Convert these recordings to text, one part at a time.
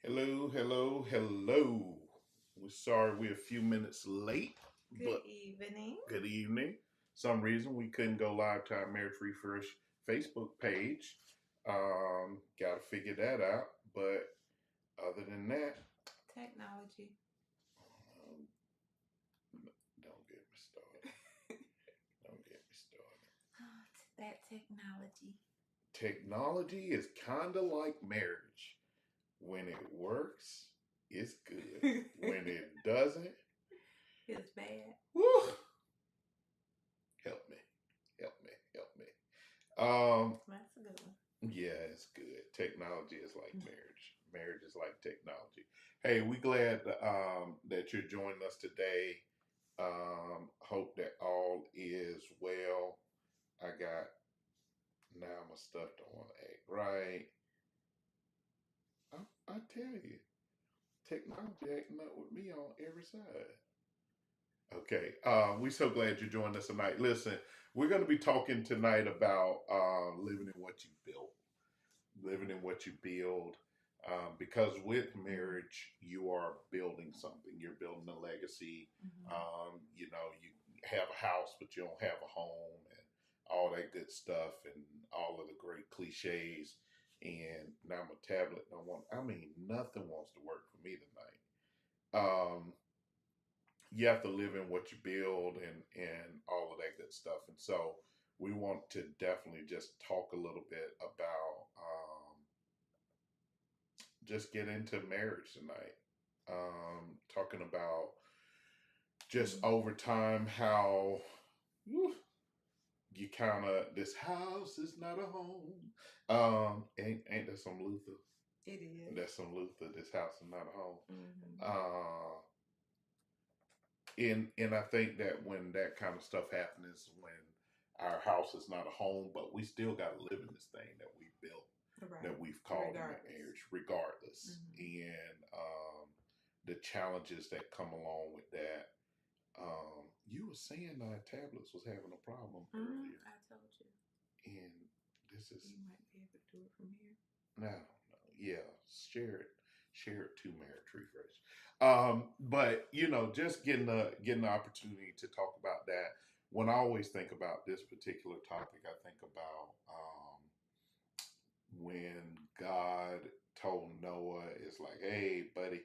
Hello, hello, hello. We're sorry we're a few minutes late, Good but evening. good evening. Some reason we couldn't go live to our Marriage Refresh Facebook page. Got to figure that out. But other than that, Technology. um, don't get me started. Don't get me started. That technology. Technology is kind of like marriage. When it works, it's good. When it doesn't, It's bad. whew, help me, help me, help me. That's a good one. Yeah, it's good. Technology is like marriage. Marriage is like technology. Hey, we glad that you're joining us today. Hope that all is well. I got now my stuff don't want to act right. I tell you, technology acting up with me on every side. Okay, we so glad you're joining us tonight. Listen, we're going to be talking tonight about living in what you built, living in what you build. Because with marriage, you are building something. You're building a legacy. Mm-hmm. You have a house, but you don't have a home, and all that good stuff, and all of the great cliches. And now my tablet don't want. I mean, nothing wants to work for me tonight. Um, you have to live in what you build, and all of that good stuff. And so we want to definitely just talk a little bit about. Just get into marriage tonight. Talking about just over time how whew, you kind of this house is not a home. Ain't that some Luther? It is. That's some Luther. This house is not a home. Mm-hmm. And I think that when that kind of stuff happens is when our house is not a home, but we still got to live in this thing that we built, Right. that we've called a Regardless. marriage, regardless. Mm-hmm. And the challenges that come along with that. You were saying tablets was having a problem earlier, I told you. and this is You might be able to do it from here. no, no, yeah, share it to Marriage Refresh. But just getting the opportunity to talk about that. When I always think about this particular topic, I think about when God told Noah, "It's like, hey, buddy,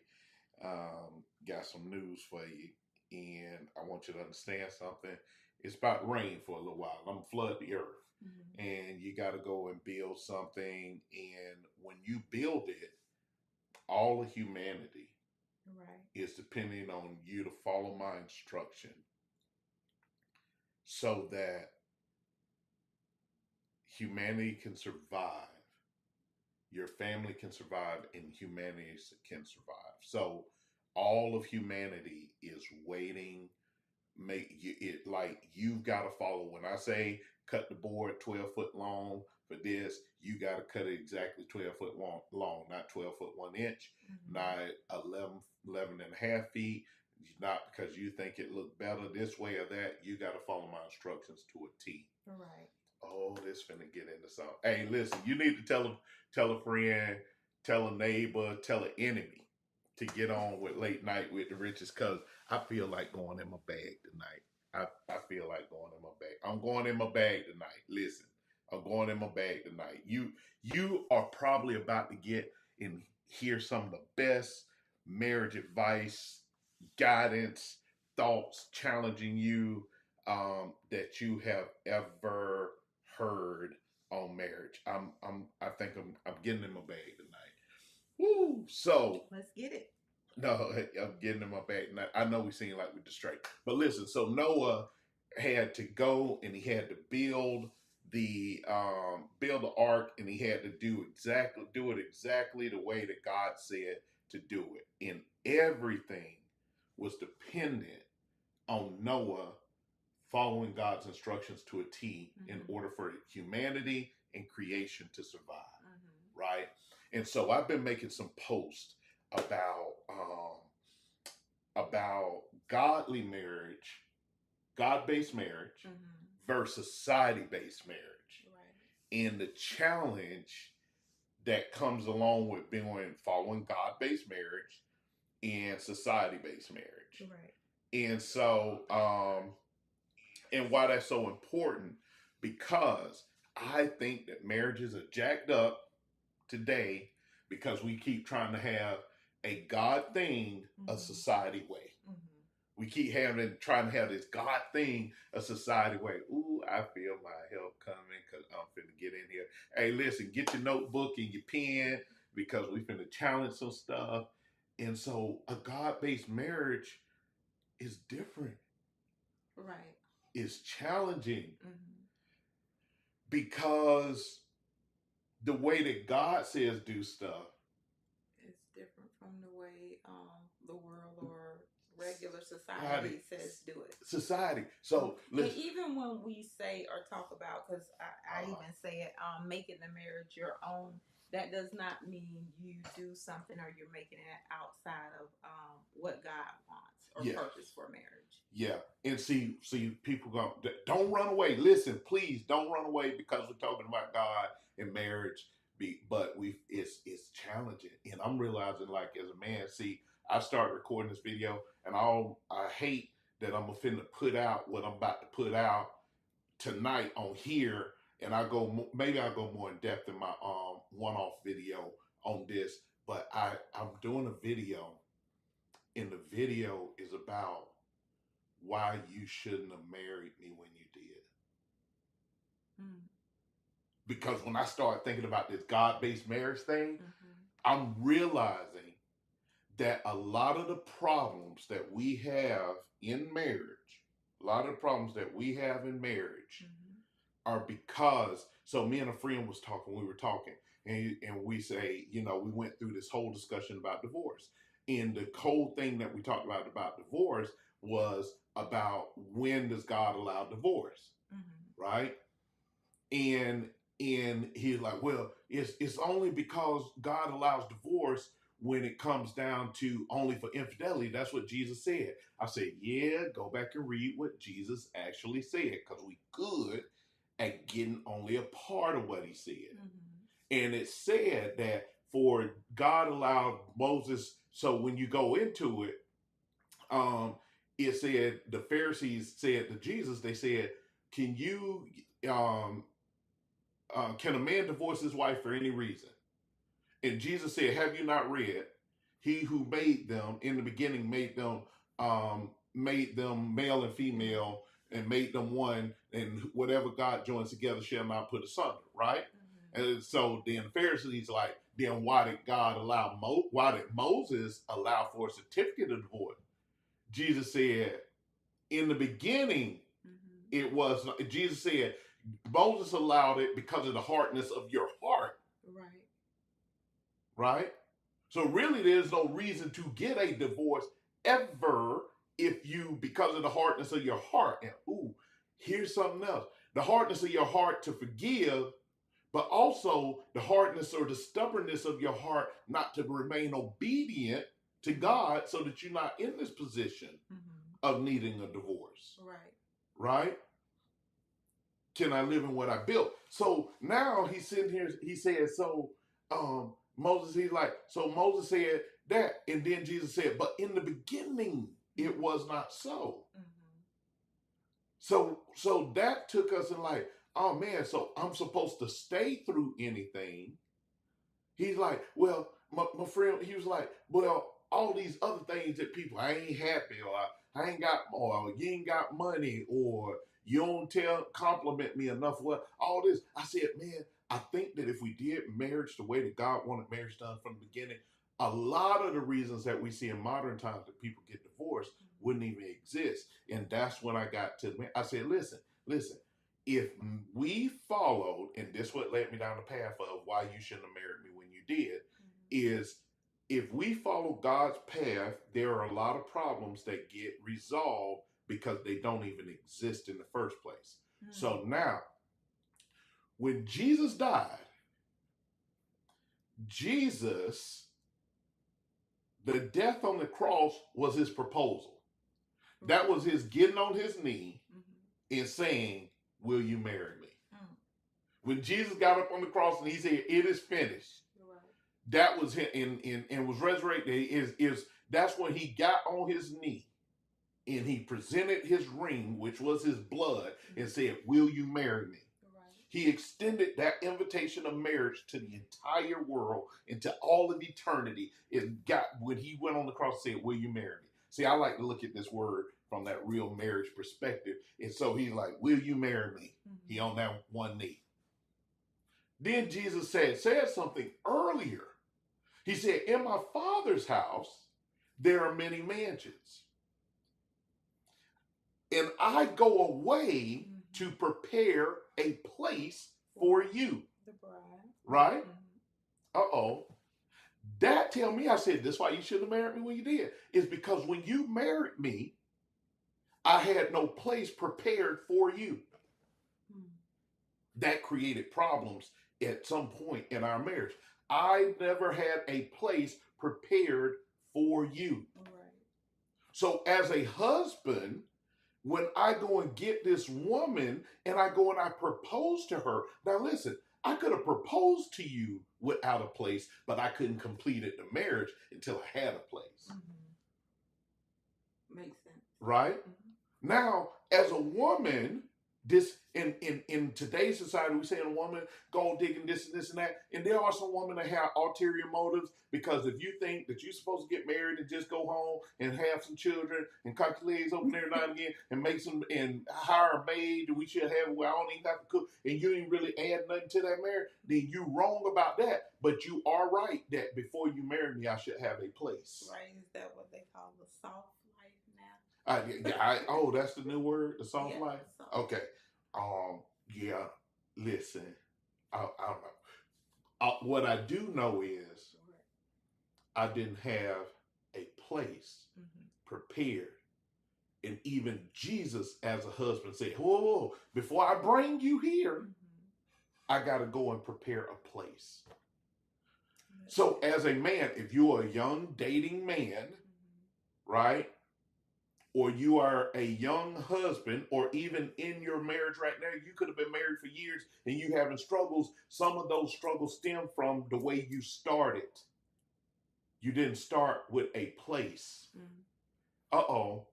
got some news for you, and I want you to understand something. It's about rain for a little while. I'm gonna flood the earth, Mm-hmm. and you got to go and build something. And when you build it, all of humanity Right. is depending on you to follow my instruction, so that humanity can survive, your family can survive, and humanity can survive. So all of humanity is waiting. Make it like you've got to follow. When I say cut the board 12 foot long for this, you got to cut it exactly 12 foot long, not 12 foot 1 inch, Mm-hmm. not 11 and a half feet. Not because you think it looked better this way or that. You got to follow my instructions to a T. Right. Oh, this finna get into something. Hey, listen, you need to tell a friend, tell a neighbor, tell an enemy to get on with late night with the richest. Cause I feel like going in my bag tonight. I feel like going in my bag. I'm going in my bag tonight. Listen, I'm going in my bag tonight. You are probably about to get and hear some of the best marriage advice, guidance, thoughts challenging you that you have ever heard on marriage. I think I'm getting in my bag tonight. Woo! So Let's get it. no, I'm getting in my bag tonight. I know we seem like we're distracted, but listen. So Noah had to go and he had to build the ark, and he had to do it exactly the way that God said to do it, and everything was dependent on Noah following God's instructions to a T in Mm-hmm. order for humanity and creation to survive, Mm-hmm. right? And so I've been making some posts about about godly marriage, God-based marriage Mm-hmm. versus society-based marriage, Right. and the challenge that comes along with following God-based marriage and society-based marriage. Right. And so, and why that's so important, because I think that marriages are jacked up today because we keep trying to have a God thing a society way. We keep trying to have this God thing a society way. Ooh, I feel my help coming because I'm finna get in here. Hey, listen, get your notebook and your pen because we finna challenge some stuff. And so a God-based marriage is different. Right. It's challenging because the way that God says do stuff is different from the way the world or regular society says do it. Society. So and even when we say or talk about, because I even say it, making the marriage your own, that does not mean you do something or you're making it outside of what God wants or purpose for marriage. Yeah. And see, people don't run away. Listen, please don't run away because we're talking about God and marriage. But it's challenging. And I'm realizing, like, as a man, see, I started recording this video and I hate that I'm finna put out what I'm about to put out tonight on here. And maybe I'll go more in depth in my one-off video on this. But I'm doing a video, and the video is about why you shouldn't have married me when you did. Because when I start thinking about this God-based marriage thing, I'm realizing that a lot of the problems that we have in marriage, are because, so me and a friend we were talking, and we say, we went through this whole discussion about divorce. And the whole thing that we talked about divorce was about when does God allow divorce, right? And he's like, well, it's only because God allows divorce when it comes down to only for infidelity. That's what Jesus said. I said, yeah, go back and read what Jesus actually said, because we good at getting only a part of what he said. And it said that for God allowed Moses, so when you go into it, it said the Pharisees said to Jesus, they said, can a man divorce his wife for any reason? And Jesus said, have you not read, he who made them in the beginning made them male and female and made them one, and whatever God joins together shall not put asunder, right? And so then the Pharisees like, then why did Moses allow for a certificate of divorce? Jesus said, in the beginning, it was, Jesus said, Moses allowed it because of the hardness of your heart. Right? So really there's no reason to get a divorce ever because of the hardness of your heart. And here's something else. The hardness of your heart to forgive, but also the hardness or the stubbornness of your heart not to remain obedient to God, so that you're not in this position of needing a divorce. Right? Can I live in what I built? So now he's sitting here, he said, Moses said that, and then Jesus said, but in the beginning, it was not so. So that took us in like, oh man, so I'm supposed to stay through anything. He's like, well, my friend, he was like, well, all these other things that people, I ain't happy, or I ain't got, or you ain't got money, or you don't compliment me enough. What all this? I said, man, I think that if we did marriage the way that God wanted marriage done from the beginning, a lot of the reasons that we see in modern times that people get divorced wouldn't even exist. And that's when I got to, I said, listen, if we followed, and this what led me down the path of why you shouldn't have married me when you did, is if we follow God's path, there are a lot of problems that get resolved because they don't even exist in the first place. So now, when Jesus died, the death on the cross was his proposal. That was his getting on his knee and saying, will you marry me? When Jesus got up on the cross and he said, it is finished. That was him and was resurrected. Is that's when he got on his knee and he presented his ring, which was his blood, and said, "Will you marry me?" Right. He extended that invitation of marriage to the entire world and to all of eternity. It got when he went on the cross and said, "Will you marry me?" See, I like to look at this word from that real marriage perspective. And so he's like, "Will you marry me?" He on that one knee. Then Jesus said something earlier. He said, "In my Father's house, there are many mansions. And I go away to prepare a place for you." The bride. Right? Uh-oh. That tell me, I said, "That's why you should have married me when you did." Is because when you married me, I had no place prepared for you. That created problems at some point in our marriage. I never had a place prepared for you. Right. So as a husband, when I go and get this woman and I go and I propose to her, now listen, I could have proposed to you without a place, but I couldn't complete it, the marriage, until I had a place. Makes sense. Right? Now, as a woman, this in today's society, we say a woman gold digging this and this and that, and there are some women that have ulterior motives, because if you think that you're supposed to get married and just go home and have some children and cock your legs open there now and again and make some and hire a maid and we should have, well, I don't even have to cook, and you ain't really add nothing to that marriage, then you wrong about that. But you are right that before you marry me, I should have a place. Right? Is that what they call the soft life now? Oh, that's the new word, the soft Yeah, life. soft. Okay. Yeah. Listen, I don't know. What I do know is I didn't have a place prepared, and even Jesus, as a husband, said, "Whoa, before I bring you here, I got to go and prepare a place." So, as a man, if you're a young dating man, right? Or you are a young husband, or even in your marriage right now, you could have been married for years and you having struggles. Some of those struggles stem from the way you started. You didn't start with a place. Uh-oh.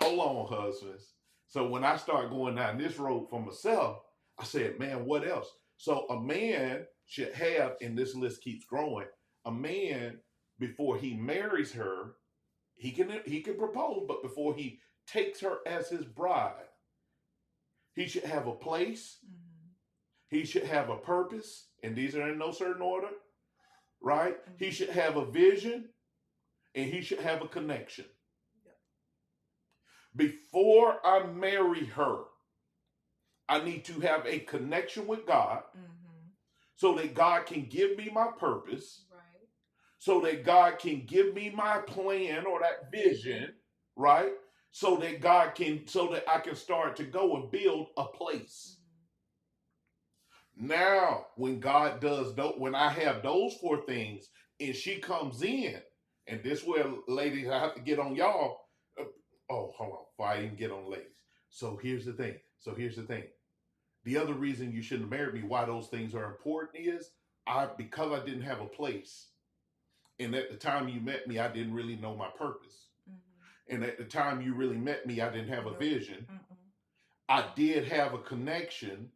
Hold on, husbands. So when I start going down this road for myself, I said, man, what else? So a man should have, and this list keeps growing, a man, before he marries her, he can propose, but before he takes her as his bride, he should have a place. He should have a purpose, and these are in no certain order, right? He should have a vision, and he should have a connection. Before I marry her, I need to have a connection with God, so that God can give me my purpose. So that God can give me my plan or that vision, right? So that I can start to go and build a place. Now, when God does, when I have those four things and she comes in, and this where, ladies, I have to get on y'all. Oh, hold on, before I even get on ladies. So here's the thing. The other reason you shouldn't marry me, why those things are important, is because I didn't have a place. And at the time you met me, I didn't really know my purpose. And at the time you really met me, I didn't have a vision. I did have a connection,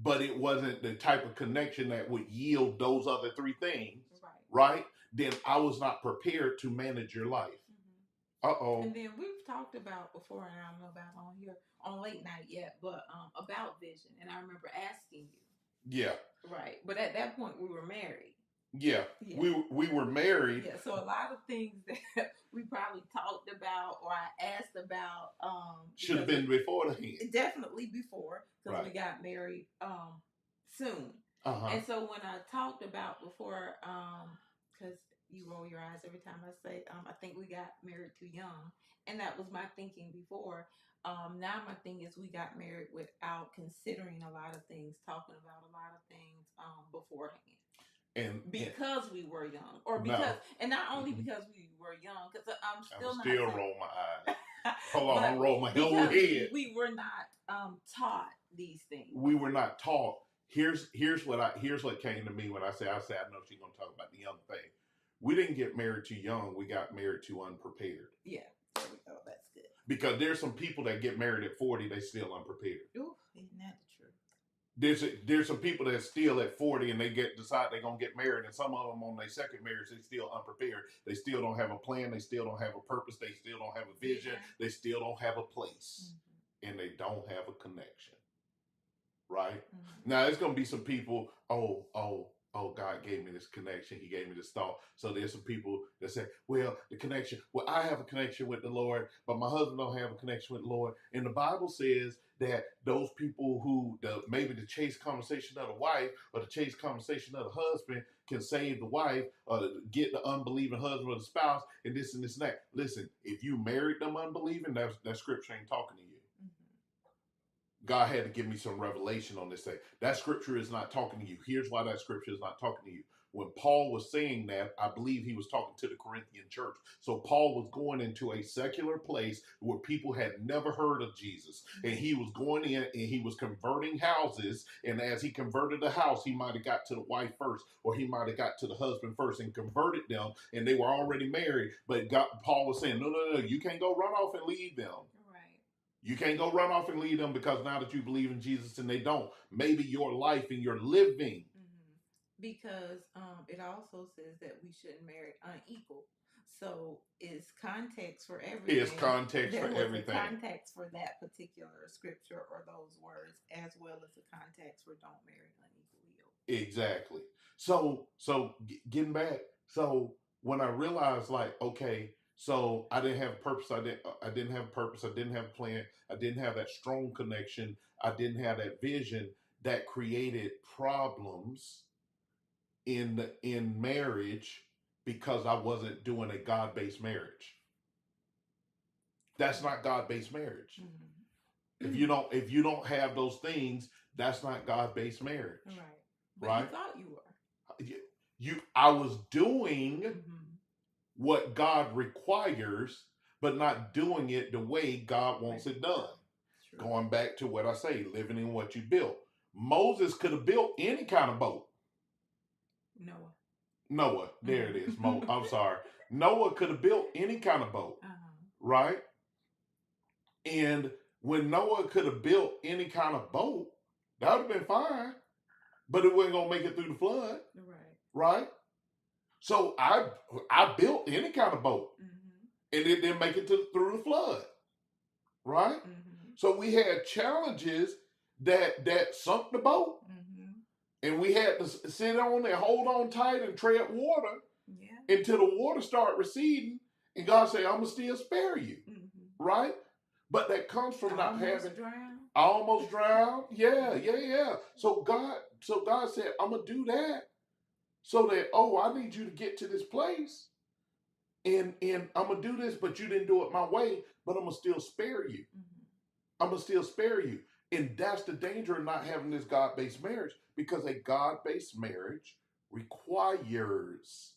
but it wasn't the type of connection that would yield those other three things, right? Then I was not prepared to manage your life. And then we've talked about before, and I don't know about on here on late night yet, but about vision. And I remember asking you. Yeah. Right. But at that point, we were married. Yeah. We were married. Yeah. So a lot of things that we probably talked about or I asked about should have been before the hand. Definitely before, because we got married soon. And so when I talked about before, because you roll your eyes every time I say, I think we got married too young. And that was my thinking before. Now my thing is we got married without considering a lot of things, talking about a lot of things beforehand. And because we were young, or because, and not only because we were young, because I'm still roll my eyes. Hold on, roll my whole head. We were not taught these things. We were not taught, here's what came to me when I said I know she's gonna talk about the young thing. We didn't get married too young. We got married too unprepared. Yeah, there we go. That's good. Because there's some people that get married at 40, they still unprepared. Ooh, isn't that the truth? There's some people that still at 40 and they decide they're gonna get married, and some of them on their second marriage they still unprepared. They still don't have a plan. They still don't have a purpose. They still don't have a vision. They still don't have a place, and they don't have a connection. Right? Now there's gonna be some people. Oh, God gave me this connection. He gave me this thought. So there's some people that say, well, the connection. Well, I have a connection with the Lord, but my husband don't have a connection with the Lord. And the Bible says that those people who maybe the chase conversation of the wife or the chase conversation of the husband can save the wife or get the unbelieving husband or the spouse and this and that. Listen, if you married them unbelieving, that scripture ain't talking to you. God had to give me some revelation on this thing. That scripture is not talking to you. Here's why that scripture is not talking to you. When Paul was saying that, I believe he was talking to the Corinthian church. So Paul was going into a secular place where people had never heard of Jesus. And he was going in and he was converting houses. And as he converted the house, he might have got to the wife first, or he might have got to the husband first and converted them. And they were already married. But Paul was saying, no, you can't go run off and leave them. You can't go run off and leave them because now that you believe in Jesus and they don't. Maybe your life and your living. Because it also says that we shouldn't marry unequal. So it's context for everything. It's context for everything. Context for that particular scripture or those words, as well as the context for don't marry unequally. Exactly. So getting back. So when I realized, like, okay. So I didn't have a purpose. I didn't have a purpose. I didn't have a plan. I didn't have that strong connection. I didn't have that vision. That created problems in marriage because I wasn't doing a God-based marriage. That's not God-based marriage. If you don't have those things, that's not God-based marriage. Right. But you thought you were. I was doing what God requires, but not doing it the way God wants it done. True. Going back to what I say, living in what you built. Moses could have built any kind of boat. Noah, there it is. I'm sorry. Noah could have built any kind of boat, right? And when Noah could have built any kind of boat, that would have been fine, but it wasn't going to make it through the flood, right? So I built any kind of boat, and it didn't make it through the flood, right? So we had challenges that sunk the boat, and we had to sit on and hold on tight and tread water until the water started receding, and God said, "I'm gonna still spare you," right? But that comes from not having. I almost drowned. Yeah. So God said, "I'm gonna do that." So that, I need you to get to this place, and I'm going to do this, but you didn't do it my way, but I'm going to still spare you. I'm going to still spare you. And that's the danger of not having this God-based marriage, because a God-based marriage requires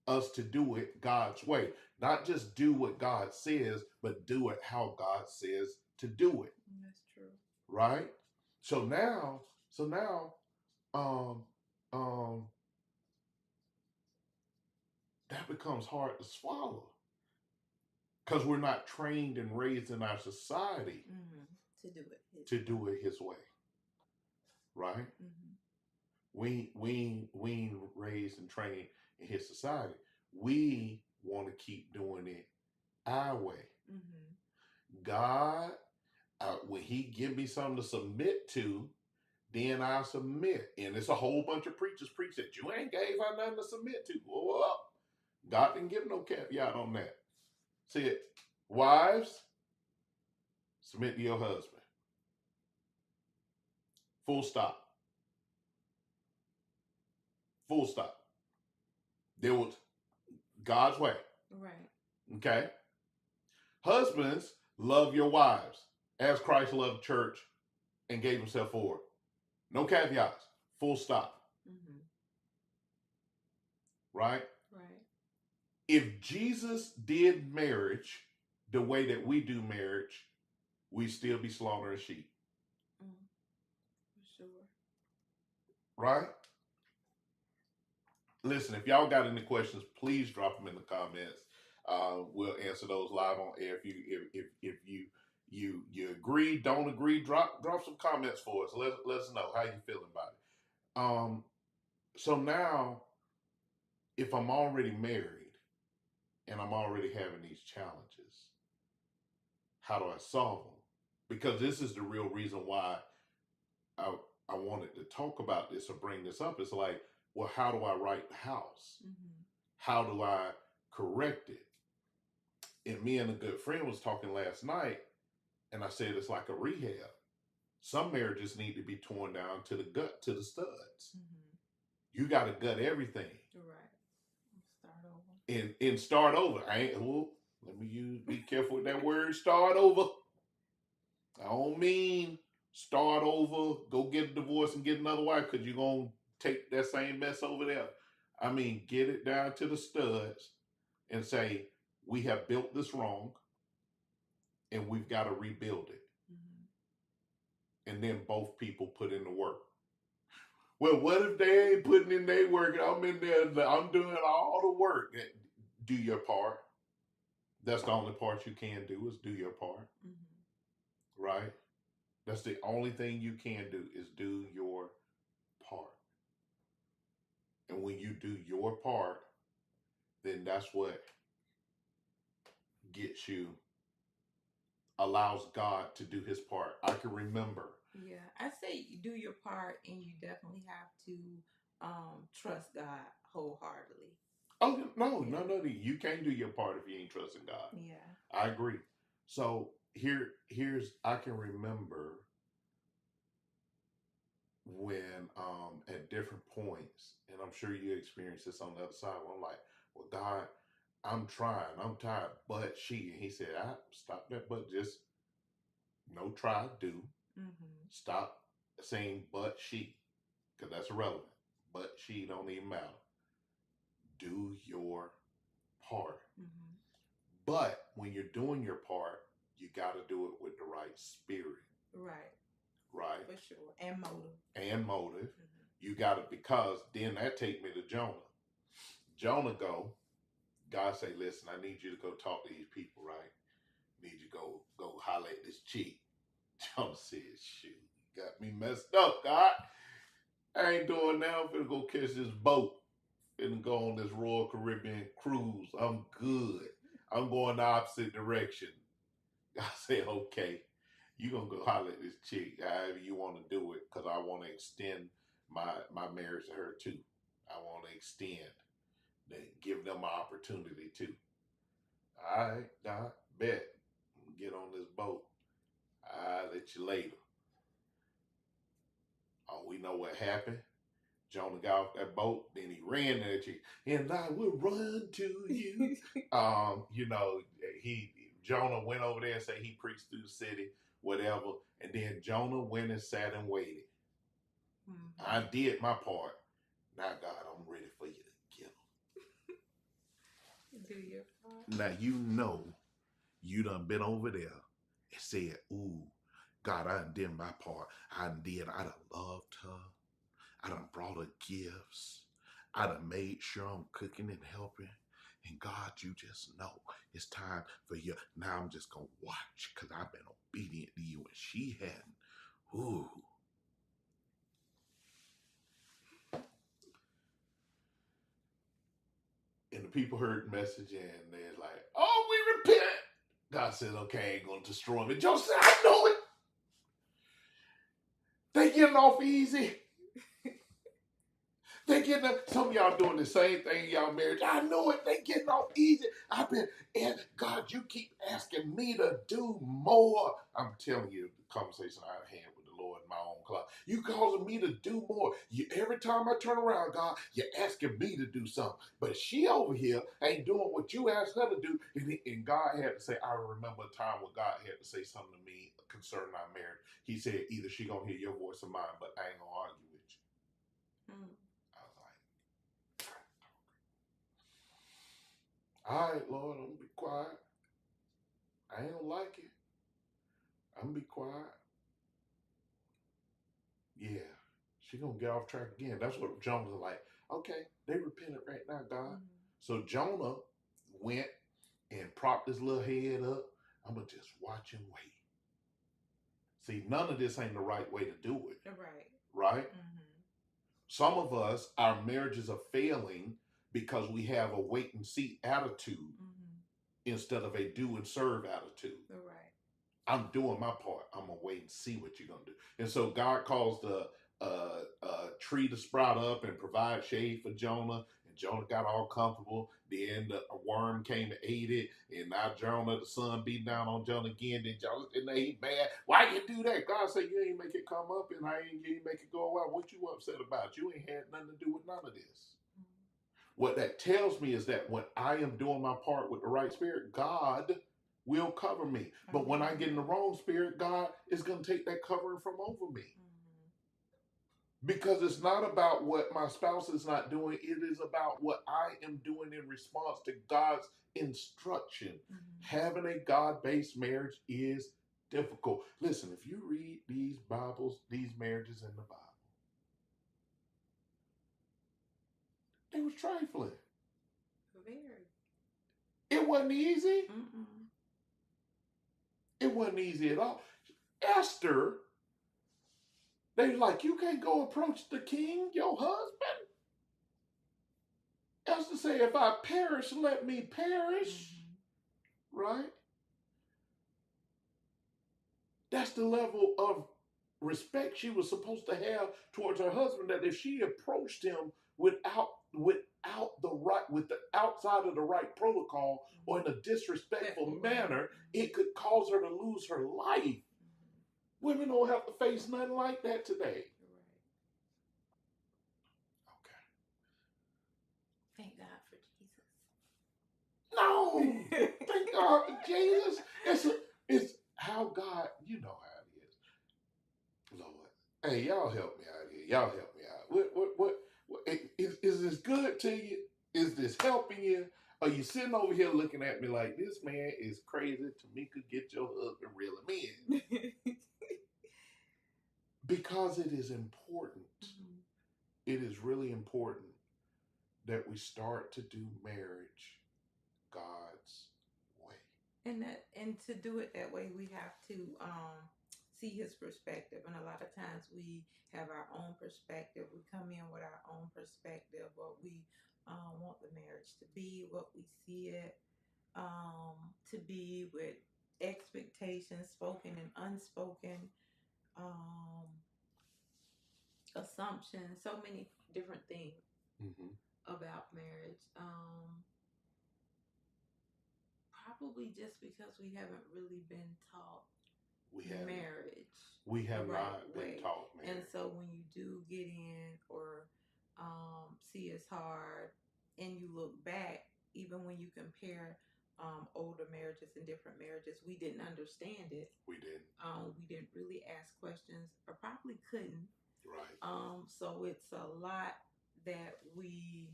us to do it God's way. Not just do what God says, but do it how God says to do it. That's true. Right? So now, that becomes hard to swallow because we're not trained and raised in our society to do it his way, right? We ain't raised and trained in his society. We want to keep doing it our way. God, when he give me something to submit to, then I submit. And it's a whole bunch of preachers preach that you ain't gave her nothing to submit to. Well, God didn't give no caveat on that. See it, wives, submit to your husband. Full stop. Full stop. There was God's way. Right. Okay. Husbands, love your wives as Christ loved the church and gave himself for it. No caveats. Full stop. Right? If Jesus did marriage the way that we do marriage, we'd still be slaughtering sheep. For sure. right? Listen, if y'all got any questions, please drop them in the comments. We'll answer those live on air. If you agree, don't agree, drop some comments for us. Let us know how you feeling about it. So now, if I'm already married and I'm already having these challenges, how do I solve them? Because this is the real reason why I I wanted to talk about this or bring this up. It's like, well, how do I right the house? Mm-hmm. How do I correct it? And me and a good friend was talking last night, and I said it's like a rehab. Some marriages need to be torn down to the gut, to the studs. Mm-hmm. You got to gut everything. Right. Start over. And start over. I ain't. Oh, let me use. Be careful with that word. Start over. I don't mean start over. Go get a divorce and get another wife because you're gonna take that same mess over there. I mean, get it down to the studs and say we have built this wrong, and we've got to rebuild it. Mm-hmm. And then both people put in the work. Well, what if they ain't putting in their work? I'm in there. I'm doing all the work. Do your part. That's the only part you can do is do your part. Mm-hmm. Right? That's the only thing you can do is do your part. And when you do your part, then that's what gets you, allows God to do his part. I can remember. Yeah, I say you do your part, and you definitely have to trust God wholeheartedly. Oh, no. You can't do your part if you ain't trusting God. Yeah. I agree. So here's I can remember when at different points, and I'm sure you experienced this on the other side, where I'm like, well, God, I'm trying, I'm tired, but she, and he said, stop that, but just no try, do. Mm-hmm. Stop saying but she, because that's irrelevant. But she don't even matter. Do your part. Mm-hmm. But when you're doing your part, you got to do it with the right spirit. Right. Right. For sure. And motive. And motive. Mm-hmm. You got to, because then that take me to Jonah. Jonah go, God say, listen, I need you to go talk to these people, right? Need you to go holler at this chick. Jonah says, shoot, you got me messed up, God. I ain't doing now. I'm finna go catch this boat. Finna go on this Royal Caribbean cruise. I'm good. I'm going the opposite direction. I said, okay, you gonna go holler at this chick, however you want to do it, because I want to extend my marriage to her too. I want to extend, give them an opportunity too. All right, Doc, bet. Get on this boat. I'll let you later. Oh, we know what happened. Jonah got off that boat, then he ran at you, and I will run to you. You know, Jonah went over there and said he preached through the city, whatever, and then Jonah went and sat and waited. Mm-hmm. I did my part. Now, God, I'm ready for you to get them. Do your part. Now you done been over there and said, "Ooh, God, I done did my part. I done loved her. I done brought her gifts. I done made sure I'm cooking and helping. And God, you just know it's time for you. Now I'm just going to watch because I've been obedient to you and she hadn't. Ooh." And the people heard the message and they're like, "Oh, we repent." God said, "Okay, I ain't going to destroy me." Joseph said, "I know it. They getting off easy. They getting up. Some of y'all doing the same thing in y'all marriage. I know it. They getting off easy. I've been, and God, you keep asking me to do more. I'm telling you, the conversation I had with the Lord in my own closet. You causing me to do more. Every time I turn around, God, you're asking me to do something. But she over here ain't doing what you asked her to do. And God had to say, I remember a time when God had to say something to me concerning our marriage. He said, either she gonna hear your voice or mine, but I ain't gonna argue with you. Mm. All right, Lord, I'm gonna be quiet. I ain't gonna like it. I'm gonna be quiet. Yeah, She gonna get off track again. That's what Jonah was like. Okay, they repented right now, God. Mhm. So Jonah went and propped his little head up. I'm gonna just watch and wait. See, none of this ain't the right way to do it. Right. Right? Mhm. Some of us, our marriages are failing because we have a wait and see attitude Mhm. instead of a do and serve attitude. Right. I'm doing my part. I'm gonna wait and see what you're gonna do. And so God caused the tree to sprout up and provide shade for Jonah. And Jonah got all comfortable. Then a worm came and ate it. And now Jonah, the sun beat down on Jonah again. Then Jonah, and he mad. Why you do that? God said you ain't make it come up, and you ain't make it go away. What you upset about? You ain't had nothing to do with none of this. What that tells me is that when I am doing my part with the right spirit, God will cover me. But when I get in the wrong spirit, God is going to take that covering from over me. Because it's not about what my spouse is not doing, it is about what I am doing in response to God's instruction. Having a God-based marriage is difficult. Listen, if you read these marriages in the Bible, they was trifling. Very. It wasn't easy. Mm-mm. It wasn't easy at all. Esther, they like, you can't go approach the king, your husband. Esther say, if I perish, let me perish. Right? That's the level of respect she was supposed to have towards her husband, that if she approached him without the outside of the right protocol or in a disrespectful manner, it could cause her to lose her life. Women don't have to face nothing like that today. Okay. Thank God for Jesus. No, thank God for Jesus. It's how God, you know how it is. Lord, hey, y'all help me out here. Y'all help me out. What is this good to you? Is this helping you? Are you sitting over here looking at me like this man is crazy? Tamika, get your husband reel him in. Because it is important. It is really important that we start to do marriage God's way. And to do it that way, we have to see his perspective. And a lot of times we have our own perspective. We come in with our own perspective, what we want the marriage to be, what we see it to be, with expectations, spoken and unspoken, assumptions, so many different things about marriage. Probably just because we haven't really been taught marriage. We have not been taught marriage. And so when you do get in or see it's hard and you look back, even when you compare older marriages and different marriages, we didn't understand it. We didn't. We didn't really ask questions, or probably couldn't. Right. So it's a lot that we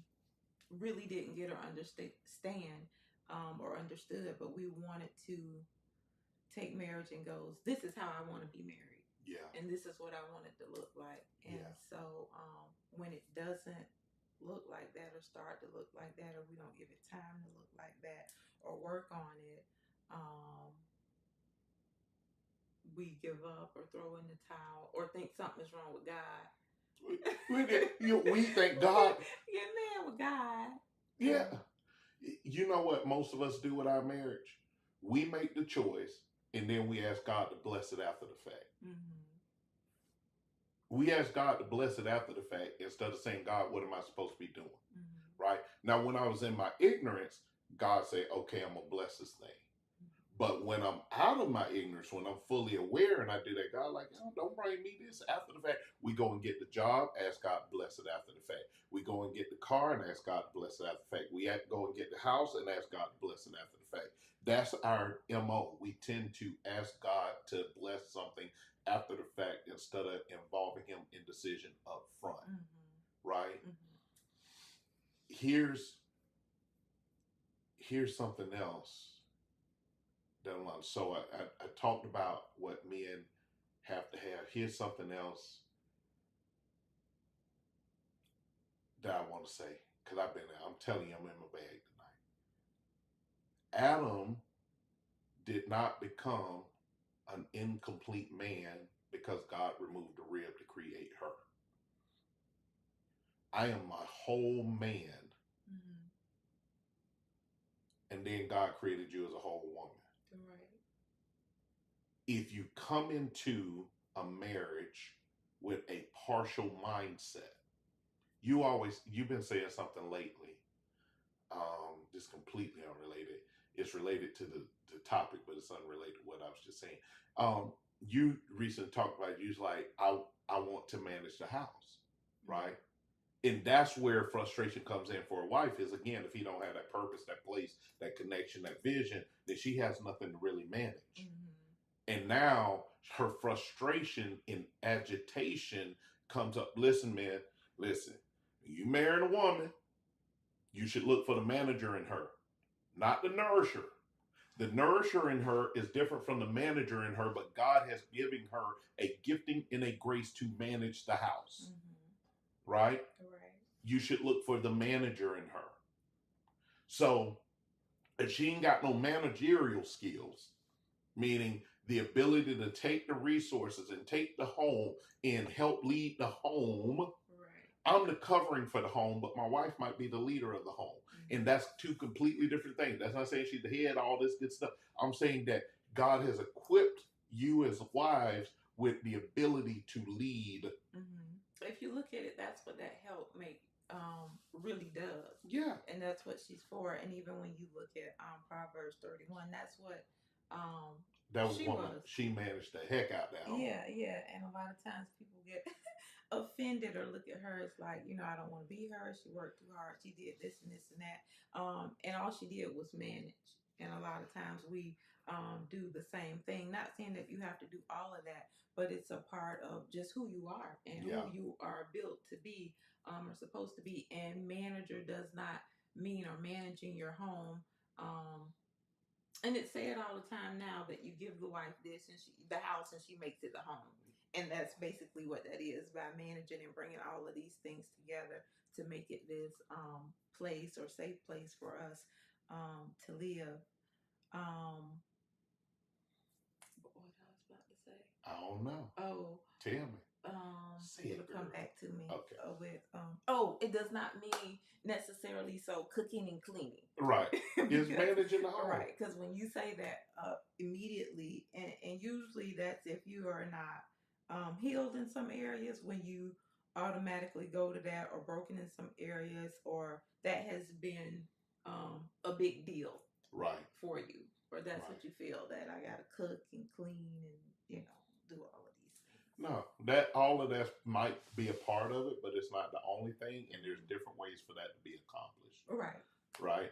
really didn't get or understand or understood, but we wanted to take marriage and goes, this is how I want to be married. Yeah. And this is what I want it to look like. And so when it doesn't look like that, or start to look like that, or we don't give it time to look like that or work on it, we give up or throw in the towel or think something's wrong with God. We think God. Get mad with God. Yeah. You know what most of us do with our marriage? We make the choice, and then we ask God to bless it after the fact. We ask God to bless it after the fact instead of saying, God, what am I supposed to be doing? Right? Now, when I was in my ignorance, God said, okay, I'm going to bless this thing. But when I'm out of my ignorance, when I'm fully aware and I do that, God like, oh, don't bring me this after the fact. We go and get the job, ask God to bless it after the fact. We go and get the car and ask God to bless it after the fact. We have to go and get the house and ask God to bless it after the fact. That's our MO. We tend to ask God to bless something after the fact instead of involving him in decision up front. Right? Here's something else. So I talked about what men have to have. Here's something else that I want to say, because I've been there. I'm telling you, I'm in my bag tonight. Adam did not become an incomplete man because God removed the rib to create her. I am my whole man, and then God created you as a whole woman. Right. If you come into a marriage with a partial mindset, you've been saying something lately, just completely unrelated. It's related to the topic, but it's unrelated to what I was just saying. You recently talked about, you was like, I want to manage the house, right? And that's where frustration comes in for a wife is, again, if he don't have that purpose, that place, that connection, that vision, then she has nothing to really manage. And now her frustration and agitation comes up. Listen, man, listen, you marrying a woman, you should look for the manager in her, not the nourisher. The nourisher in her is different from the manager in her, but God has given her a gifting and a grace to manage the house. Right? You should look for the manager in her. So if she ain't got no managerial skills, meaning the ability to take the resources and take the home and help lead the home, I'm the covering for the home, but my wife might be the leader of the home. And that's two completely different things. That's not saying she's the head, all this good stuff. I'm saying that God has equipped you as wives with the ability to lead. If you look at it, that's what that help make really does. Yeah. And that's what she's for. And even when you look at Proverbs 31, that's what that was she managed the heck out that home. Yeah. And a lot of times people get offended or look at her as like, I don't want to be her. She worked too hard. She did this and this and that. And all she did was manage. And a lot of times we do the same thing. Not saying that you have to do all of that, but it's a part of just who you are and who you are built to be or supposed to be. And manager does not mean or managing your home. And it's said all the time now that you give the wife this and the house and she makes it the home. And that's basically what that is, by managing and bringing all of these things together to make it this place or safe place for us to live. What I was about to say? I don't know. Oh, tell me. It'll come back to me. Okay. It does not mean necessarily so cooking and cleaning. Right. It's managing the home. Right. Because when you say that immediately, and usually that's if you are not healed in some areas, when you automatically go to that, or broken in some areas, or that has been a big deal. Right. For you. Or that's what you feel, that I got to cook and clean and, do all of these things. No, all of that might be a part of it, but it's not the only thing. And there's different ways for that to be accomplished. Right.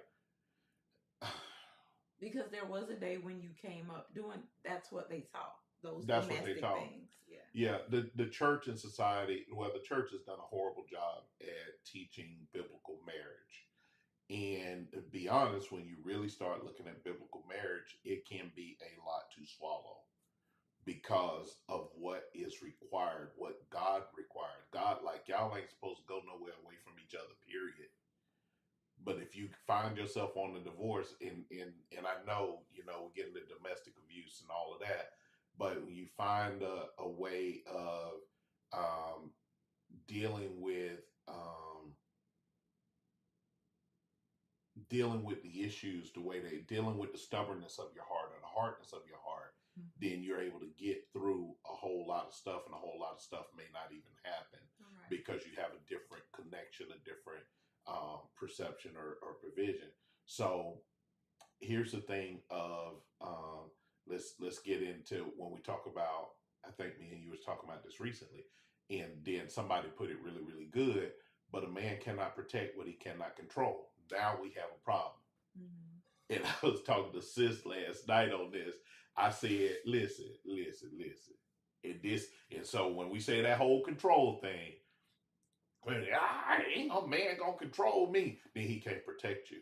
Because there was a day when you came up doing, that's what they taught. That's what they taught. Things. Yeah. The church and society, the church has done a horrible job at teaching biblical marriage. And to be honest, when you really start looking at biblical marriage, it can be a lot to swallow because of what is required, what God required. God, like, y'all ain't supposed to go nowhere away from each other, period. But if you find yourself on the divorce, and I know, we get into domestic abuse and all of that, but when you find a way of dealing with the issues, the way they dealing with the stubbornness of your heart or the hardness of your heart, then you're able to get through a whole lot of stuff, and a whole lot of stuff may not even happen because you have a different connection, a different perception or provision. So here's the thing of let's get into when we talk about, I think me and you was talking about this recently, and then somebody put it really, really good, but a man cannot protect what he cannot control. Now we have a problem. And I was talking to sis last night on this. I said, listen. And so when we say that whole control thing, ain't no man gonna control me, then he can't protect you.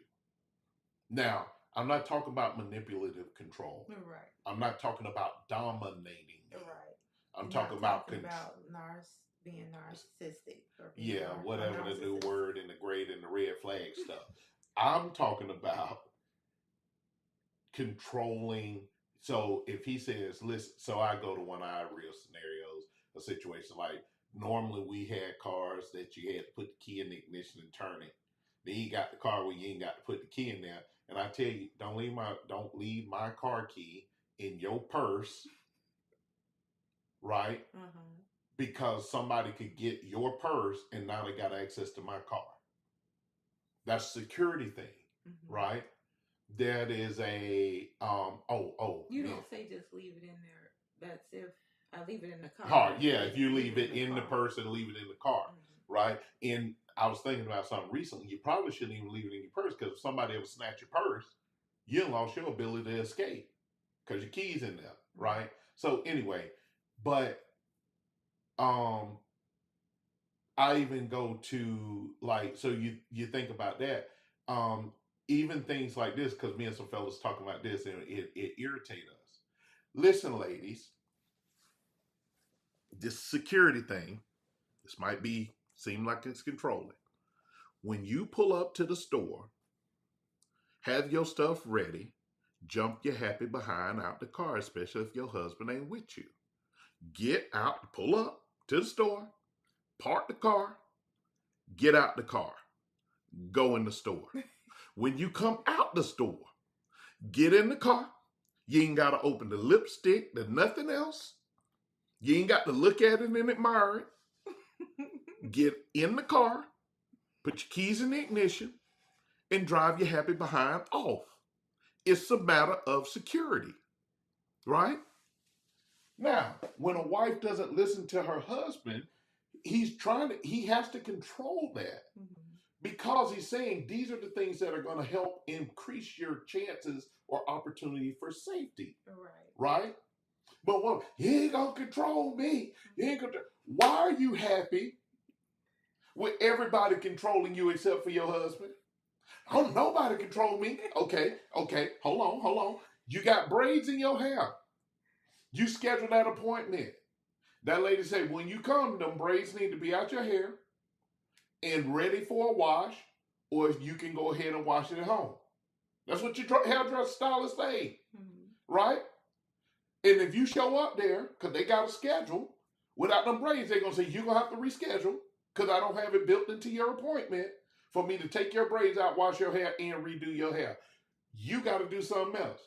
Now, I'm not talking about manipulative control. Right. I'm not talking about dominating. Right. I'm talking about narcissism. being narcissistic or being Yeah, whatever the new word in the great and the red flag stuff. I'm talking about controlling. So if he says, listen, so I go to one of our real scenarios, a situation like normally we had cars that you had to put the key in the ignition and turn it. Then you got the car where you ain't got to put the key in there. And I tell you, don't leave my car key in your purse, right? Mm-hmm. Because somebody could get your purse and now they got access to my car. That's a security thing, Mm-hmm. right? That is a You don't say just leave it in there. That's if I leave it in the car. Hard, yeah. If you leave it in the purse and leave it in the car, mm-hmm. right? And I was thinking about something recently. You probably shouldn't even leave it in your purse because if somebody ever snatch your purse, you lost your ability to escape because your key's in there, right? So anyway, but I even go to like, so you think about that. Even things like this, because me and some fellas talking about this and it irritates us. Listen, ladies, this security thing, this might seem like it's controlling. When you pull up to the store, have your stuff ready, jump your happy behind out the car, especially if your husband ain't with you. Get out, pull up to the store, park the car, get out the car, go in the store. When you come out the store, get in the car. You ain't got to open the lipstick, the nothing else. You ain't got to look at it and admire it. Get in the car, put your keys in the ignition, and drive your happy behind off. It's a matter of security, right? Now, when a wife doesn't listen to her husband, he has to control that. Mm-hmm. Because he's saying these are the things that are going to help increase your chances or opportunity for safety. Right? But he ain't going to control me. Why are you happy with everybody controlling you except for your husband? Oh, nobody control me. Okay. Hold on. You got braids in your hair. You schedule that appointment. That lady said, when you come, them braids need to be out your hair and ready for a wash, or you can go ahead and wash it at home. That's what your hairdresser stylist say, right? And if you show up there, because they got a schedule, without them braids, they're going to say, you're going to have to reschedule because I don't have it built into your appointment for me to take your braids out, wash your hair, and redo your hair. You got to do something else.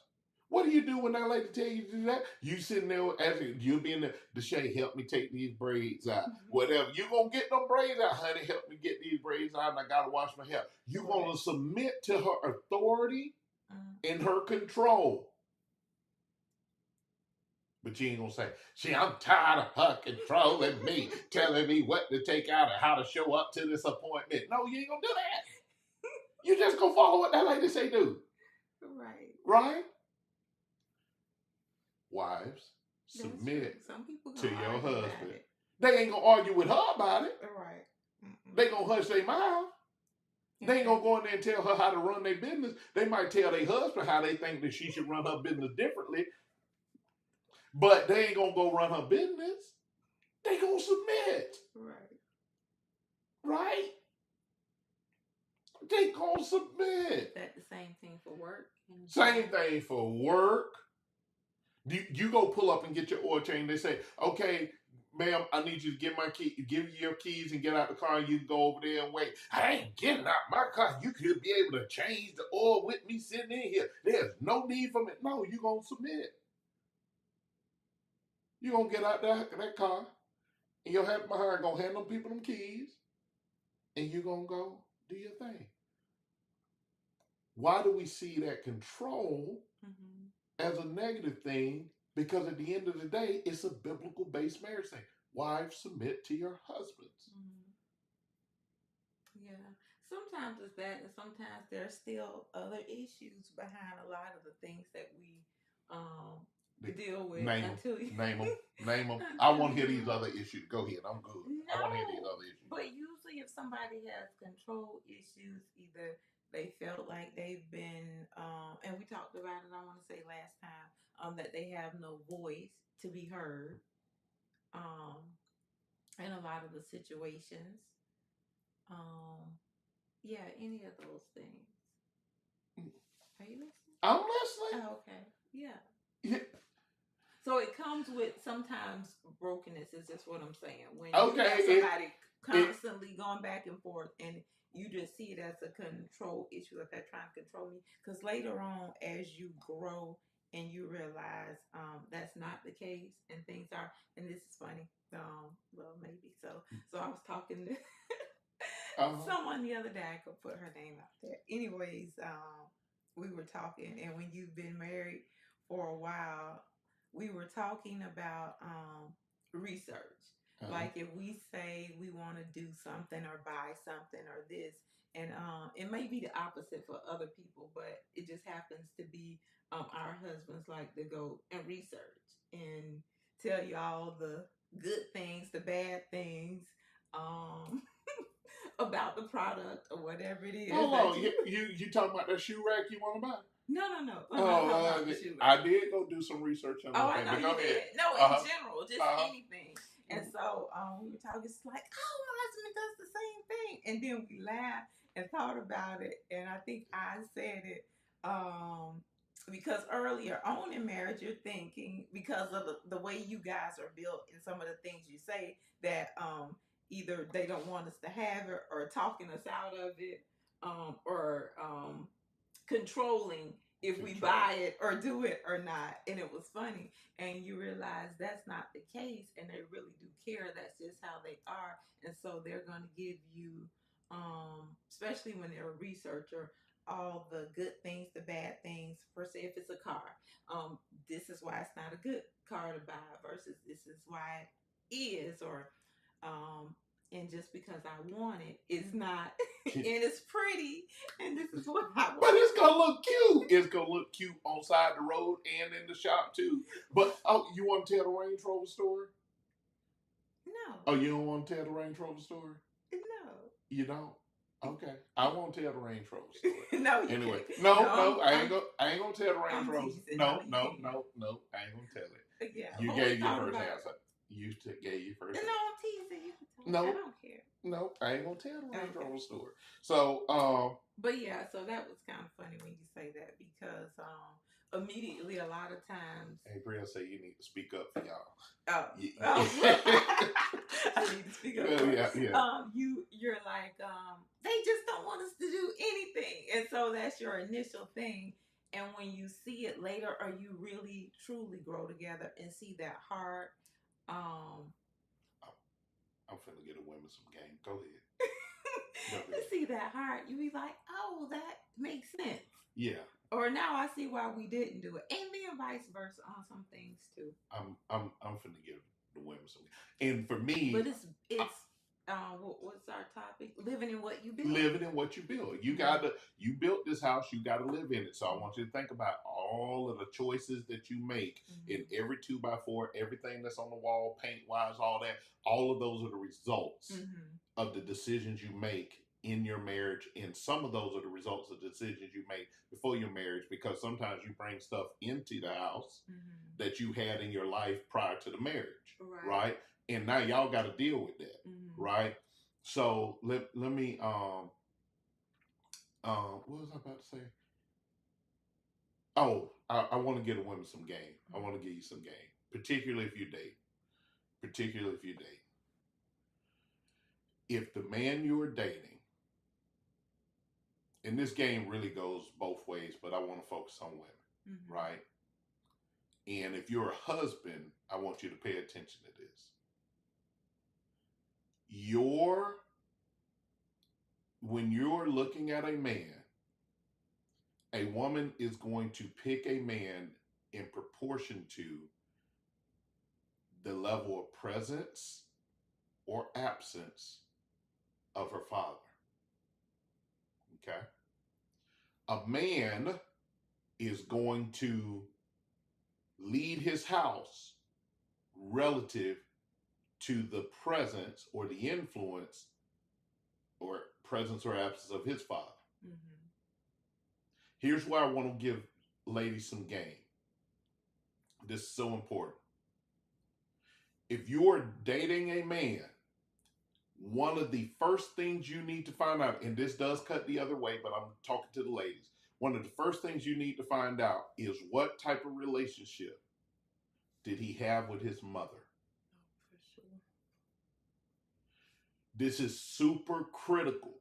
What do you do when that lady tell you to do that? You sitting there asking, you'll be in the shade, help me take these braids out. Whatever. You going to get them braids out, honey. Help me get these braids out and I got to wash my hair. You going to submit to her authority and her control. But you ain't going to say, see, I'm tired of her controlling me, telling me what to take out and how to show up to this appointment. No, you ain't going to do that. You just going to follow what that lady say do. Right? Wives, submit to your husband. They ain't gonna argue with her about it. Right. They gonna hush their mouth. They ain't gonna go in there and tell her how to run their business. They might tell their husband how they think that she should run her business differently, but they ain't gonna go run her business. They gonna submit. Right? They gonna submit. That's the same thing for work. Same thing for work. You go pull up and get your oil change. They say, okay, ma'am, I need you to give you your keys and get out the car and you can go over there and wait. I ain't getting out my car. You could be able to change the oil with me sitting in here. There's no need for me. No, you're going to submit. You're going to get out that car and your happy behind going to hand them people them keys and you're going to go do your thing. Why do we see that control as a negative thing? Because at the end of the day, it's a biblical-based marriage thing. Wives, submit to your husbands. Yeah. Sometimes it's that, and sometimes there's still other issues behind a lot of the things that we deal with. Name them. I want to hear these other issues. Go ahead. I'm good. No, I want to hear these other issues. But usually if somebody has control issues, either they felt like they've been, and we talked about it, I want to say last time, that they have no voice to be heard. in a lot of the situations. Yeah, any of those things. Are you listening? I'm listening. Oh, okay. Yeah. Yeah. So it comes with sometimes brokenness. Is just what I'm saying. When Okay, you have somebody constantly going back and forth, and you just see it as a control issue, like they're trying to control me. Because later on, as you grow and you realize that's not the case, and things are, and this is funny. Well, maybe so. So I was talking to someone the other day. I could put her name out there. Anyways, we were talking, and when you've been married for a while, we were talking about research. Like if we say we want to do something or buy something or this, and it may be the opposite for other people, but it just happens to be our husbands like to go and research and tell you all the good things, the bad things. About the product or whatever it is. Hold on, you talking about that shoe rack you want to buy? No. I did go do some research on that. I know you did. No, in general, just anything. And so we were talking, it's like, oh, my husband does the same thing. And then we laughed and thought about it. And I think I said it because earlier on in marriage, you're thinking, because of the way you guys are built and some of the things you say, that either they don't want us to have it or talking us out of it or controlling if we buy it or do it or not. And it was funny. And you realize that's not the case, and they really do care. That's just how they are. And so they're going to give you, especially when they're a researcher, all the good things, the bad things. Per se, if it's a car, this is why it's not a good car to buy versus this is why it is, or and just because I want it is not, and it's pretty, and this is what I want. But it's gonna look cute. It's gonna look cute on side the road and in the shop too. But you want to tell the Range Rover story? No. Oh, you don't want to tell the Range Rover story? No. You don't? Okay, I won't tell the Range Rover story. No. Anyway, no, I ain't gonna tell the Range Rover. No, I ain't gonna tell it. Yeah. You gave your first answer. You gave your first. No, I'm teasing you. No, I don't care. No, I ain't gonna tell the Range Rover story. So, but yeah, so that was kind of funny when you say that, because immediately a lot of times. Hey, Brielle say you need to speak up for y'all. Oh, I need to speak up. Yeah. You're like, they just don't want us to do anything, and so that's your initial thing. And when you see it later, or you really truly grow together and see that heart, I'm finna get a women some game. Go ahead. You see that heart, you be like, oh, that makes sense. Yeah. Or now I see why we didn't do it, and then vice versa on some things too. I'm finna get the women some game. And for me, but it's what's our topic? Living in what you build. Living in what you build. You built this house, you gotta live in it. So I want you to think about all of the choices that you make in every 2x4, everything that's on the wall, paint wise, all that. All of those are the results of the decisions you make in your marriage. And some of those are the results of the decisions you make before your marriage, because sometimes you bring stuff into the house that you had in your life prior to the marriage. Right? And now y'all got to deal with that, right? So let me what was I about to say? Oh, I want to get a woman some game. I want to give you some game, particularly if you date. If the man you are dating, and this game really goes both ways, but I want to focus on women, right? And if you're a husband, I want you to pay attention to this. When you're looking at a man, a woman is going to pick a man in proportion to the level of presence or absence of her father. Okay? A man is going to lead his house relative to the presence or the influence or presence or absence of his father. Here's where I want to give ladies some game. This is so important. If you're dating a man one of the first things you need to find out, and this does cut the other way, but I'm talking to the ladies. One of the first things you need to find out is what type of relationship did he have with his mother? Oh, for sure. This is super critical.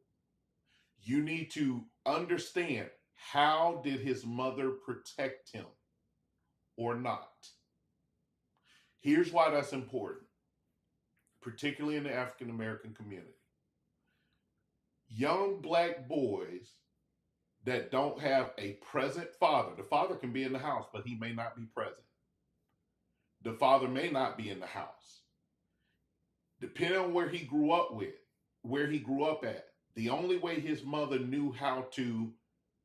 You need to understand, how did his mother protect him or not? Here's why that's important, particularly in the African American community. Young black boys that don't have a present father, the father can be in the house, but he may not be present. The father may not be in the house. Depending on where he grew up at, the only way his mother knew how to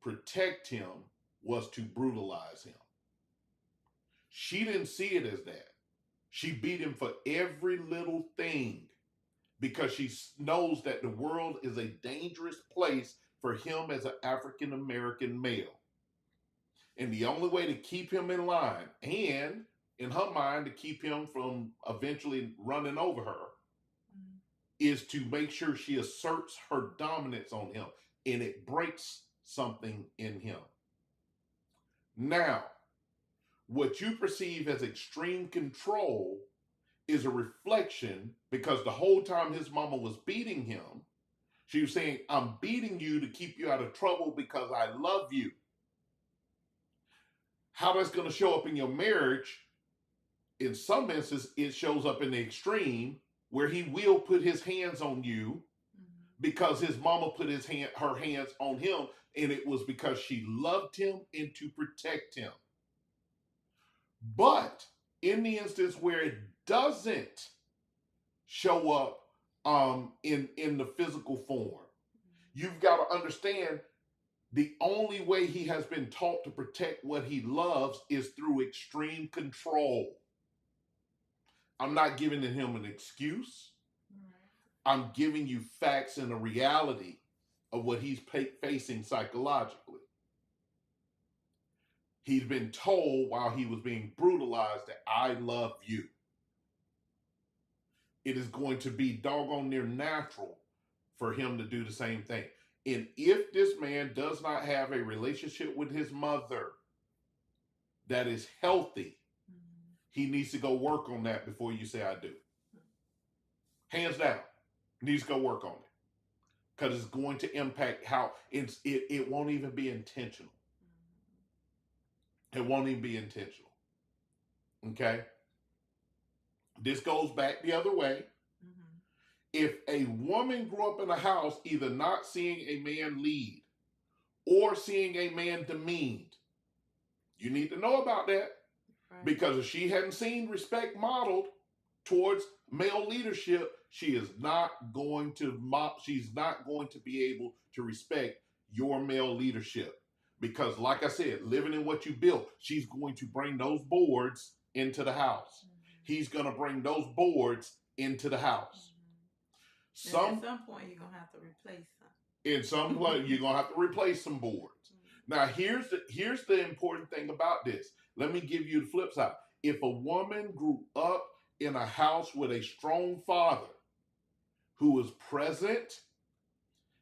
protect him was to brutalize him. She didn't see it as that. She beat him for every little thing because she knows that the world is a dangerous place for him as an African American male. And the only way to keep him in line, and in her mind, to keep him from eventually running over her, is to make sure she asserts her dominance on him, and it breaks something in him. Now, what you perceive as extreme control is a reflection, because the whole time his mama was beating him, she was saying, I'm beating you to keep you out of trouble because I love you. How that's going to show up in your marriage, in some instances, it shows up in the extreme where he will put his hands on you because his mama put her hands on him, and it was because she loved him and to protect him. But in the instance where it doesn't show up in the physical form, you've got to understand the only way he has been taught to protect what he loves is through extreme control. I'm not giving him an excuse. I'm giving you facts and a reality of what he's facing psychologically. He's been told while he was being brutalized that I love you. It is going to be doggone near natural for him to do the same thing. And if this man does not have a relationship with his mother that is healthy, he needs to go work on that before you say I do. Hands down, needs to go work on it. Because it's going to impact how it won't even be intentional. It won't even be intentional. Okay? This goes back the other way. If a woman grew up in a house either not seeing a man lead or seeing a man demeaned, you need to know about that. Right. Because if she hadn't seen respect modeled towards male leadership, she is not going to be able to respect your male leadership. Because like I said, living in what you built, she's going to bring those boards into the house. He's going to bring those boards into the house. At some point, you're going to have to replace them. In some point, you're going to have to replace some boards. Now, here's the important thing about this. Let me give you the flip side. If a woman grew up in a house with a strong father who was present,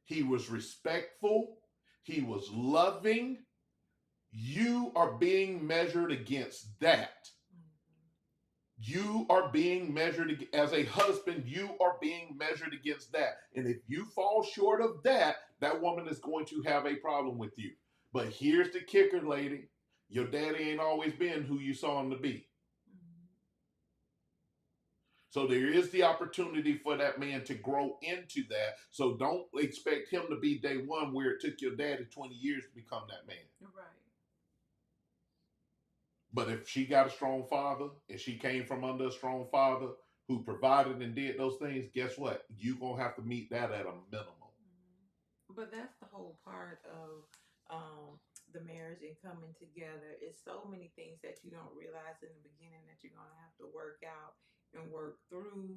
he was respectful, he was loving, you are being measured against that. You are being measured as a husband. You are being measured against that. And if you fall short of that, that woman is going to have a problem with you. But here's the kicker, lady. Your daddy ain't always been who you saw him to be. So there is the opportunity for that man to grow into that. So don't expect him to be day one where it took your daddy 20 years to become that man. Right. But if she got a strong father and she came from under a strong father who provided and did those things, guess what? You're going to have to meet that at a minimum. But that's the whole part of the marriage and coming together. It's so many things that you don't realize in the beginning that you're going to have to work out and work through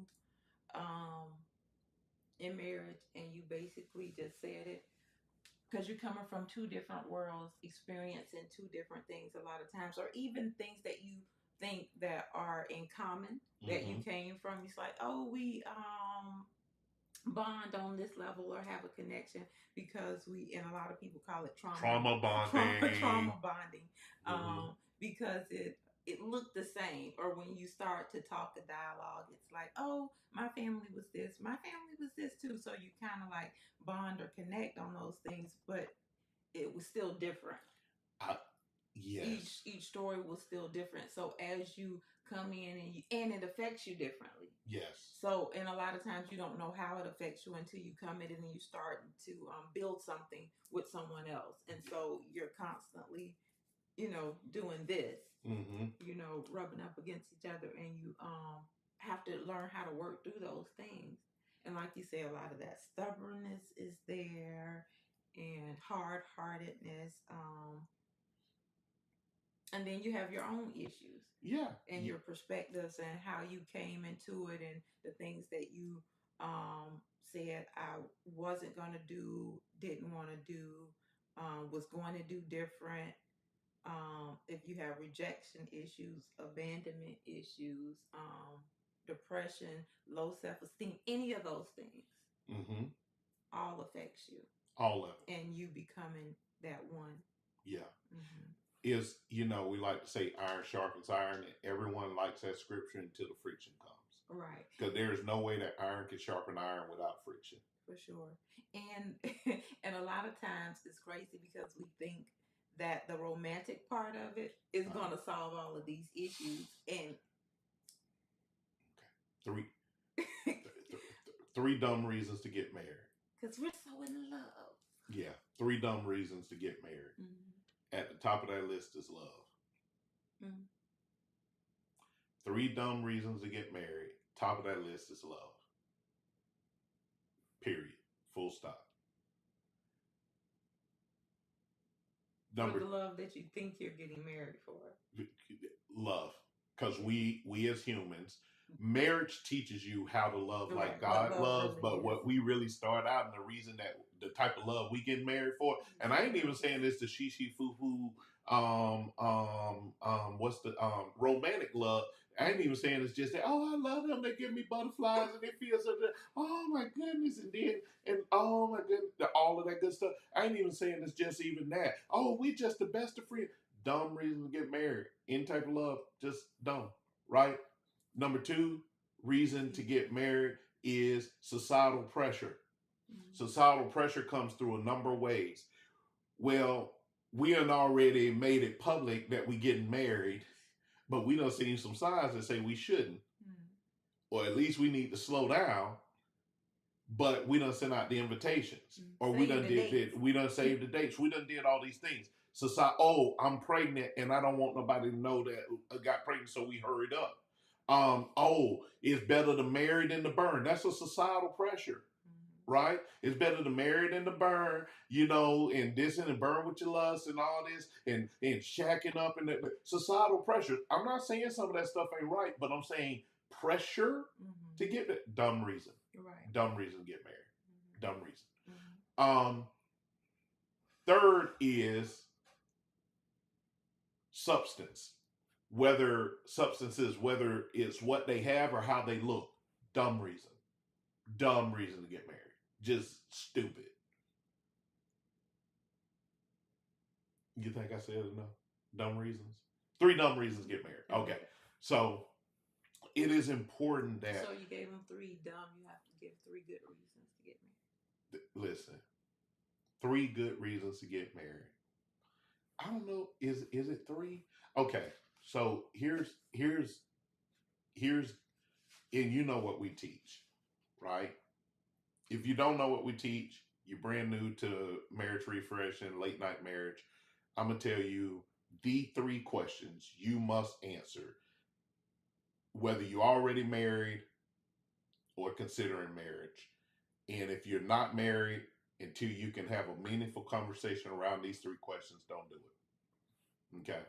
in marriage. And you basically just said it. Because you're coming from two different worlds, experiencing two different things a lot of times, or even things that you think that are in common that you came from. It's like, oh, we bond on this level or have a connection because and a lot of people call it Trauma bonding. trauma bonding, Mhm. because it looked the same. Or when you start to talk a dialogue, it's like, oh, my family was this, my family was this too. So you kind of like bond or connect on those things, but it was still different. Yes. Each story was still different. So as you come in and it affects you differently. Yes. So, and a lot of times you don't know how it affects you until you come in and you start to build something with someone else. And so you're constantly, doing this, rubbing up against each other, and you have to learn how to work through those things. And like you say, a lot of that stubbornness is there and hard heartedness. And then you have your own issues. Yeah. And your perspectives and how you came into it and the things that you said I wasn't going to do, didn't want to do, was going to do different. If you have rejection issues, abandonment issues, depression, low self-esteem, any of those things, all affects you. All of it. And you becoming that one. Yeah. Is, we like to say iron sharpens iron, and everyone likes that scripture until the friction comes. Right. Because there's no way that iron can sharpen iron without friction. For sure. And and a lot of times it's crazy because we think that the romantic part of it is going to solve all of these issues. And three dumb reasons to get married. Because we're so in love. Yeah, 3 dumb reasons to get married. At the top of that list is love. 3 dumb reasons to get married. Top of that list is love. Period. Full stop. For the love that you think you're getting married for. Love. Because we as humans, marriage teaches you how to love like God loves, but what we really start out, and the reason that the type of love we get married for, and I ain't even saying this to she foo foo, what's the romantic love. I ain't even saying it's just that, oh, I love them, they give me butterflies and it feels so good. Oh my goodness, and oh my goodness, all of that good stuff. I ain't even saying it's just even that. Oh, we just the best of friends. Dumb reason to get married. Any type of love, just dumb, right? Number 2 reason to get married is societal pressure. Societal pressure comes through a number of ways. Well, we had already made it public that we getting married, but we done seen some signs that say we shouldn't. Or at least we need to slow down. But we done sent out the invitations. Or we done saved the dates. We done did all these things. Society, oh, I'm pregnant and I don't want nobody to know that I got pregnant, so we hurried up. Oh, it's better to marry than to burn. That's a societal pressure, right? It's better to marry than to burn, and this and burn with your lust and all this and shacking up and that. Societal pressure. I'm not saying some of that stuff ain't right, but I'm saying pressure to get it. Dumb reason. Right. Dumb reason to get married. Dumb reason. Third is substance. Whether it's what they have or how they look. Dumb reason. Dumb reason to get married. Just stupid. You think I said enough? Dumb reasons? 3 dumb reasons to get married. Okay. So it is important that. So you gave them 3 dumb, you have to give 3 good reasons to get married. Listen. 3 good reasons to get married. I don't know. Is it 3? Okay. So here's, and you know what we teach, right? If you don't know what we teach, you're brand new to marriage refresh and late night marriage. I'm going to tell you the 3 questions you must answer, whether you're already married or considering marriage. And if you're not married, until you can have a meaningful conversation around these 3 questions, don't do it. Okay.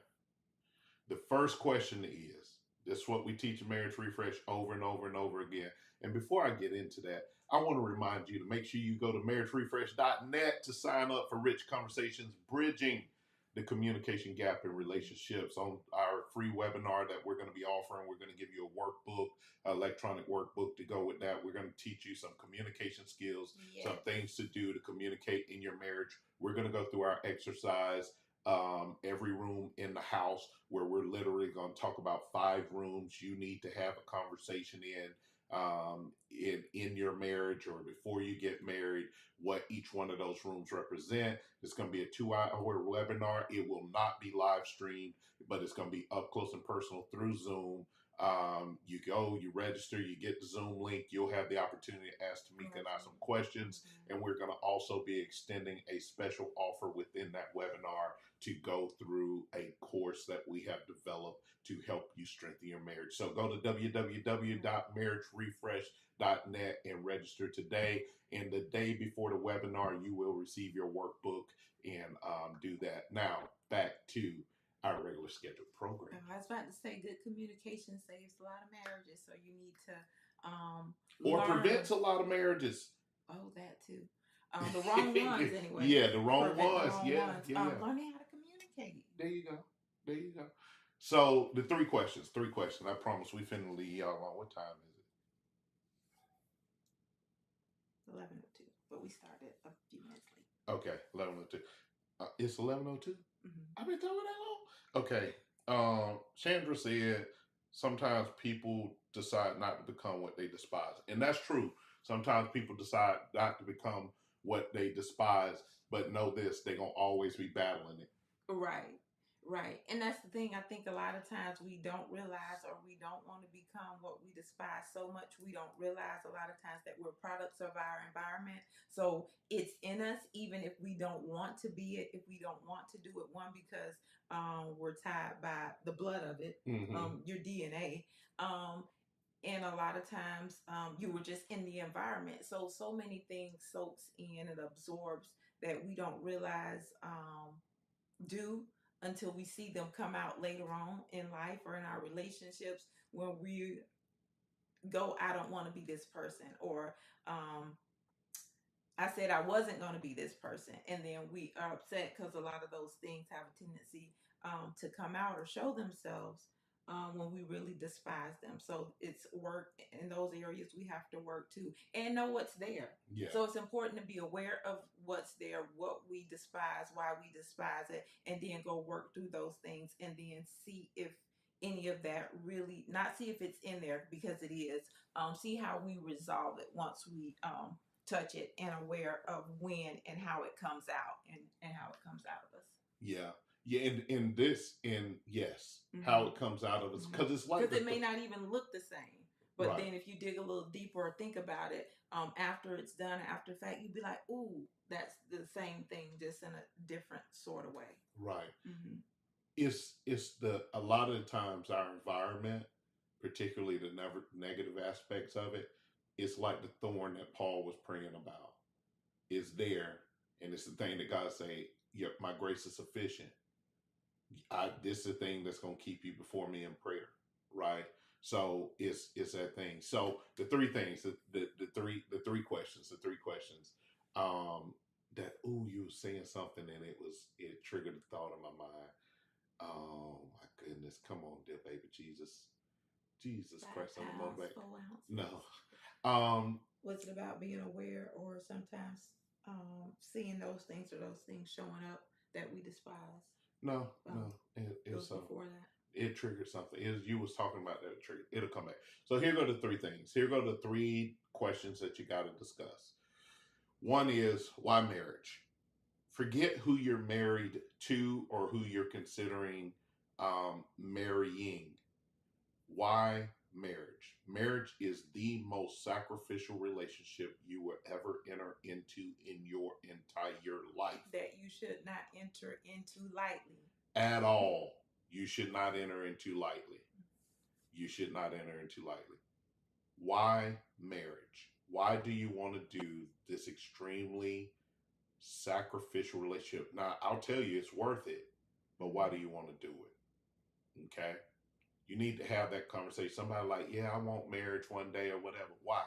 The first question is, this is what we teach in Marriage Refresh over and over and over again. And before I get into that, I want to remind you to make sure you go to marriagerefresh.net to sign up for Rich Conversations Bridging the communication gap in relationships on our free webinar that we're going to be offering. We're going to give you a workbook, electronic workbook to go with that. We're going to teach you some communication skills, some things to do to communicate in your marriage. We're going to go through our exercise, every room in the house, where we're literally going to talk about 5 rooms you need to have a conversation in your marriage or before you get married, what each one of those rooms represent. It's going to be a 2-hour webinar. It will not be live streamed, but it's going to be up close and personal through Zoom. You go, you register, you get the Zoom link. You'll have the opportunity to ask Tamika and I some questions. And we're going to also be extending a special offer within that webinar to go through a course that we have developed to help you strengthen your marriage. So go to www.marriagerefresh.net and register today. And the day before the webinar, you will receive your workbook and do that. Now, back to our regular scheduled program. I was about to say, good communication saves a lot of marriages. So you need to or prevents a lot of marriages. Oh, that too. The wrong ones, anyway. Yeah, the wrong ones. Yeah. Learning how to communicate. There you go. So the 3 questions. I promise we finna leave y'all on. What time is it? 11:02. But we started a few minutes late. Okay, 11:02. It's 11:02. I've been talking that long. Okay. Chandra said sometimes people decide not to become what they despise, and that's true. Sometimes people decide not to become what they despise, but know this: they're gonna always be battling it. Right. And that's the thing. I think a lot of times we don't realize, or we don't want to become what we despise so much. We don't realize a lot of times that we're products of our environment. So it's in us, even if we don't want to be it, if we don't want to do it. One, because we're tied by the blood of it, your DNA. And a lot of times you were just in the environment. So many things soaks in and absorbs that we don't realize do until we see them come out later on in life or in our relationships, when we go, I don't want to be this person, or I said I wasn't going to be this person. And then we are upset because a lot of those things have a tendency to come out or show themselves when we really despise them. So it's work in those areas we have to work too, and know what's there. Yeah. So it's important to be aware of what's there, what we despise, why we despise it, and then go work through those things, and then see if any of that really, not see if it's in there, because it is, see how we resolve it once we touch it, and aware of when and how it comes out, and how it comes out of us. Yeah. Yes, how it comes out of us, because it's like, because it may not even look the same, but then if you dig a little deeper or think about it, after it's done, after the fact, you'd be like, ooh, that's the same thing, just in a different sort of way. Right. It's a lot of the times our environment, particularly the negative aspects of it, it's like the thorn that Paul was praying about. It's there, and it's the thing that God say, "Yep, my grace is sufficient." This is the thing that's going to keep you before me in prayer, right? So it's that thing. So the 3 things, the three questions, that, you were saying something and it triggered a thought in my mind. Oh my goodness, come on, dear baby Jesus Christ on the back. No. Was it about being aware, or sometimes seeing those things, or those things showing up that we despise? No. It was before that. It triggered something. You was talking about that trigger. It'll come back. So here go the 3 things. Here go the 3 questions that you got to discuss. One is, why marriage? Forget who you're married to or who you're considering marrying. Why marriage? Marriage is the most sacrificial relationship you will ever enter into in your entire life. That you should not enter into lightly. At all. You should not enter into lightly. Why marriage? Why do you want to do this extremely sacrificial relationship? Now, I'll tell you, it's worth it, but why do you want to do it? Okay? You need to have that conversation. Somebody like, yeah, I want marriage one day or whatever. Why?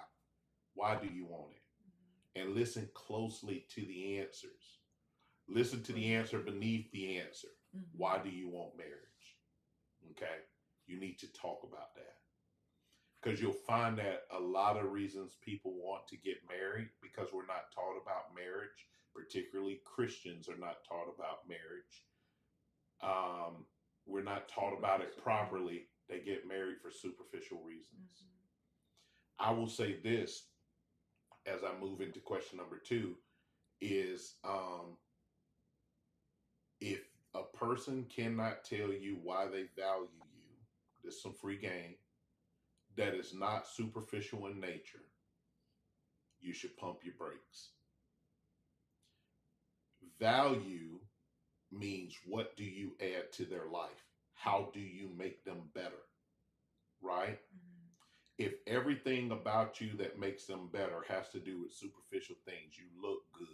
Why do you want it? And listen closely to the answers. Listen to the answer beneath the answer. Mhm. Why do you want marriage? Okay. You need to talk about that. Because you'll find that a lot of reasons people want to get married because we're not taught about marriage, particularly Christians are not taught about marriage. We're not taught about it properly. They get married for superficial reasons. I will say this as I move into question number 2 is if a person cannot tell you why they value you, there's some free game that is not superficial in nature, you should pump your brakes. Value means what do you add to their life? How do you make them better? Right? If everything about you that makes them better has to do with superficial things, you look good,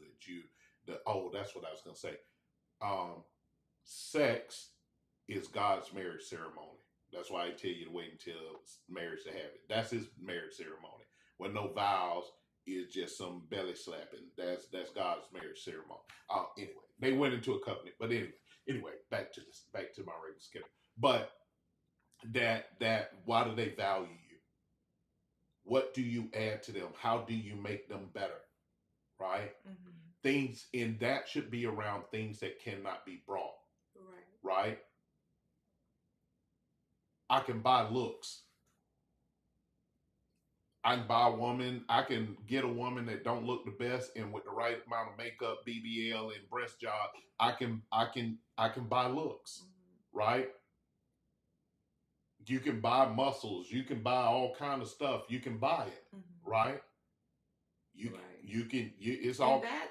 that's what I was gonna say. Sex is God's marriage ceremony. That's why I tell you to wait until marriage to have it. That's his marriage ceremony. When no vows is just some belly slapping. That's God's marriage ceremony. Anyway, they went into a covenant, but anyway, back to my regular schedule. But that why do they value you? What do you add to them? How do you make them better? Right? Mm-hmm. Things in that should be around things that cannot be brought. Right? I can buy looks. I can buy a woman. I can get a woman that don't look the best, and with the right amount of makeup, BBL, and breast job, I can buy looks. Mm-hmm. Right? You can buy muscles. You can buy all kind of stuff. You can buy it. Mm-hmm. Right? It's all. And that's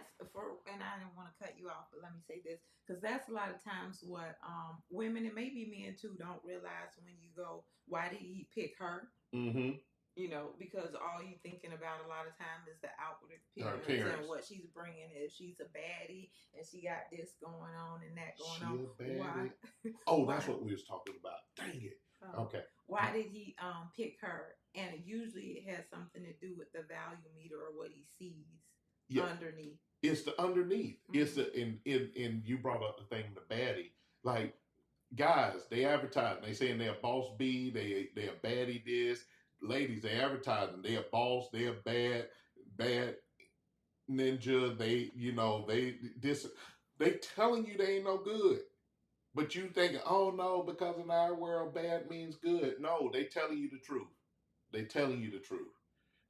and I don't want to cut you off, but let me say this, because that's a lot of times what women and maybe men too don't realize when you go, why did he pick her? Mm-hmm. Because all you thinking about a lot of time is the outward appearance and what she's bringing. If she's a baddie and she got this going on and that going on, why? Oh, that's what we was talking about. Dang it. Okay. Why did he pick her? And usually it has something to do with the value meter or what he sees underneath. It's the underneath. Mm-hmm. It's the and you brought up the thing, the baddie. Like guys, they advertise. They saying they're boss B. They a baddie this. Ladies, they advertising. They a boss. They a bad ninja. They telling you they ain't no good. But you thinking, oh no, because in our world, bad means good. No, they telling you the truth. They telling you the truth.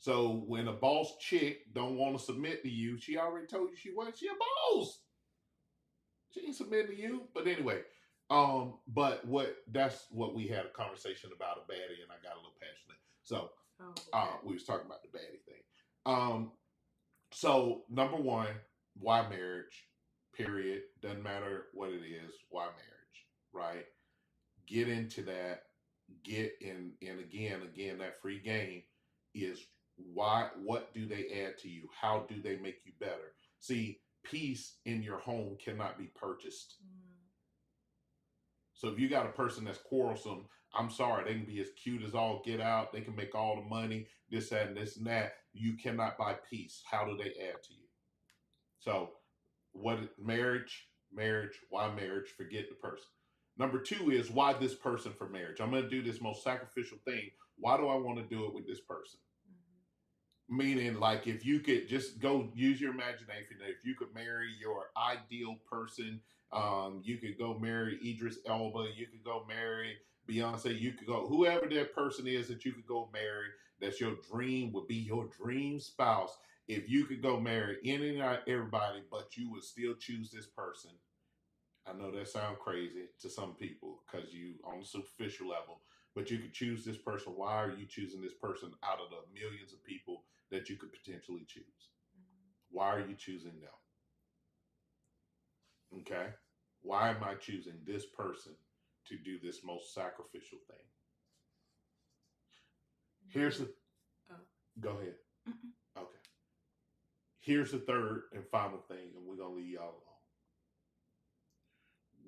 So when a boss chick don't want to submit to you, she already told you she wasn't. She a boss. She ain't submitting to you. But anyway, but that's what we had a conversation about a baddie, and I got a little passionate. So we was talking about the baddie thing. So number one, why marriage? Period. Doesn't matter what it is. Why marriage? Right? Get into that. Get in, and again, that free game is why. What do they add to you? How do they make you better? See, peace in your home cannot be purchased. So if you got a person that's quarrelsome, I'm sorry, they can be as cute as all get out. They can make all the money, this, that, and this, and that. You cannot buy peace. How do they add to you? So what marriage, why marriage? Forget the person. Number two is why this person for marriage. I'm going to do this most sacrificial thing. Why do I want to do it with this person? Mm-hmm. Meaning, like, if you could just go use your imagination. If you could marry your ideal person, you could go marry Idris Elba. You could go marry Beyonce. You could go whoever that person is that you could go marry. That's your dream, would be your dream spouse. If you could go marry any and everybody, but you would still choose this person. I know that sounds crazy to some people because you on the superficial level, but you could choose this person. Why are you choosing this person out of the millions of people that you could potentially choose? Mm-hmm. Why are you choosing them? Okay. Why am I choosing this person to do this most sacrificial thing? Here's the... Go ahead. Mm-hmm. Okay. Here's the third and final thing, and we're going to leave y'all alone.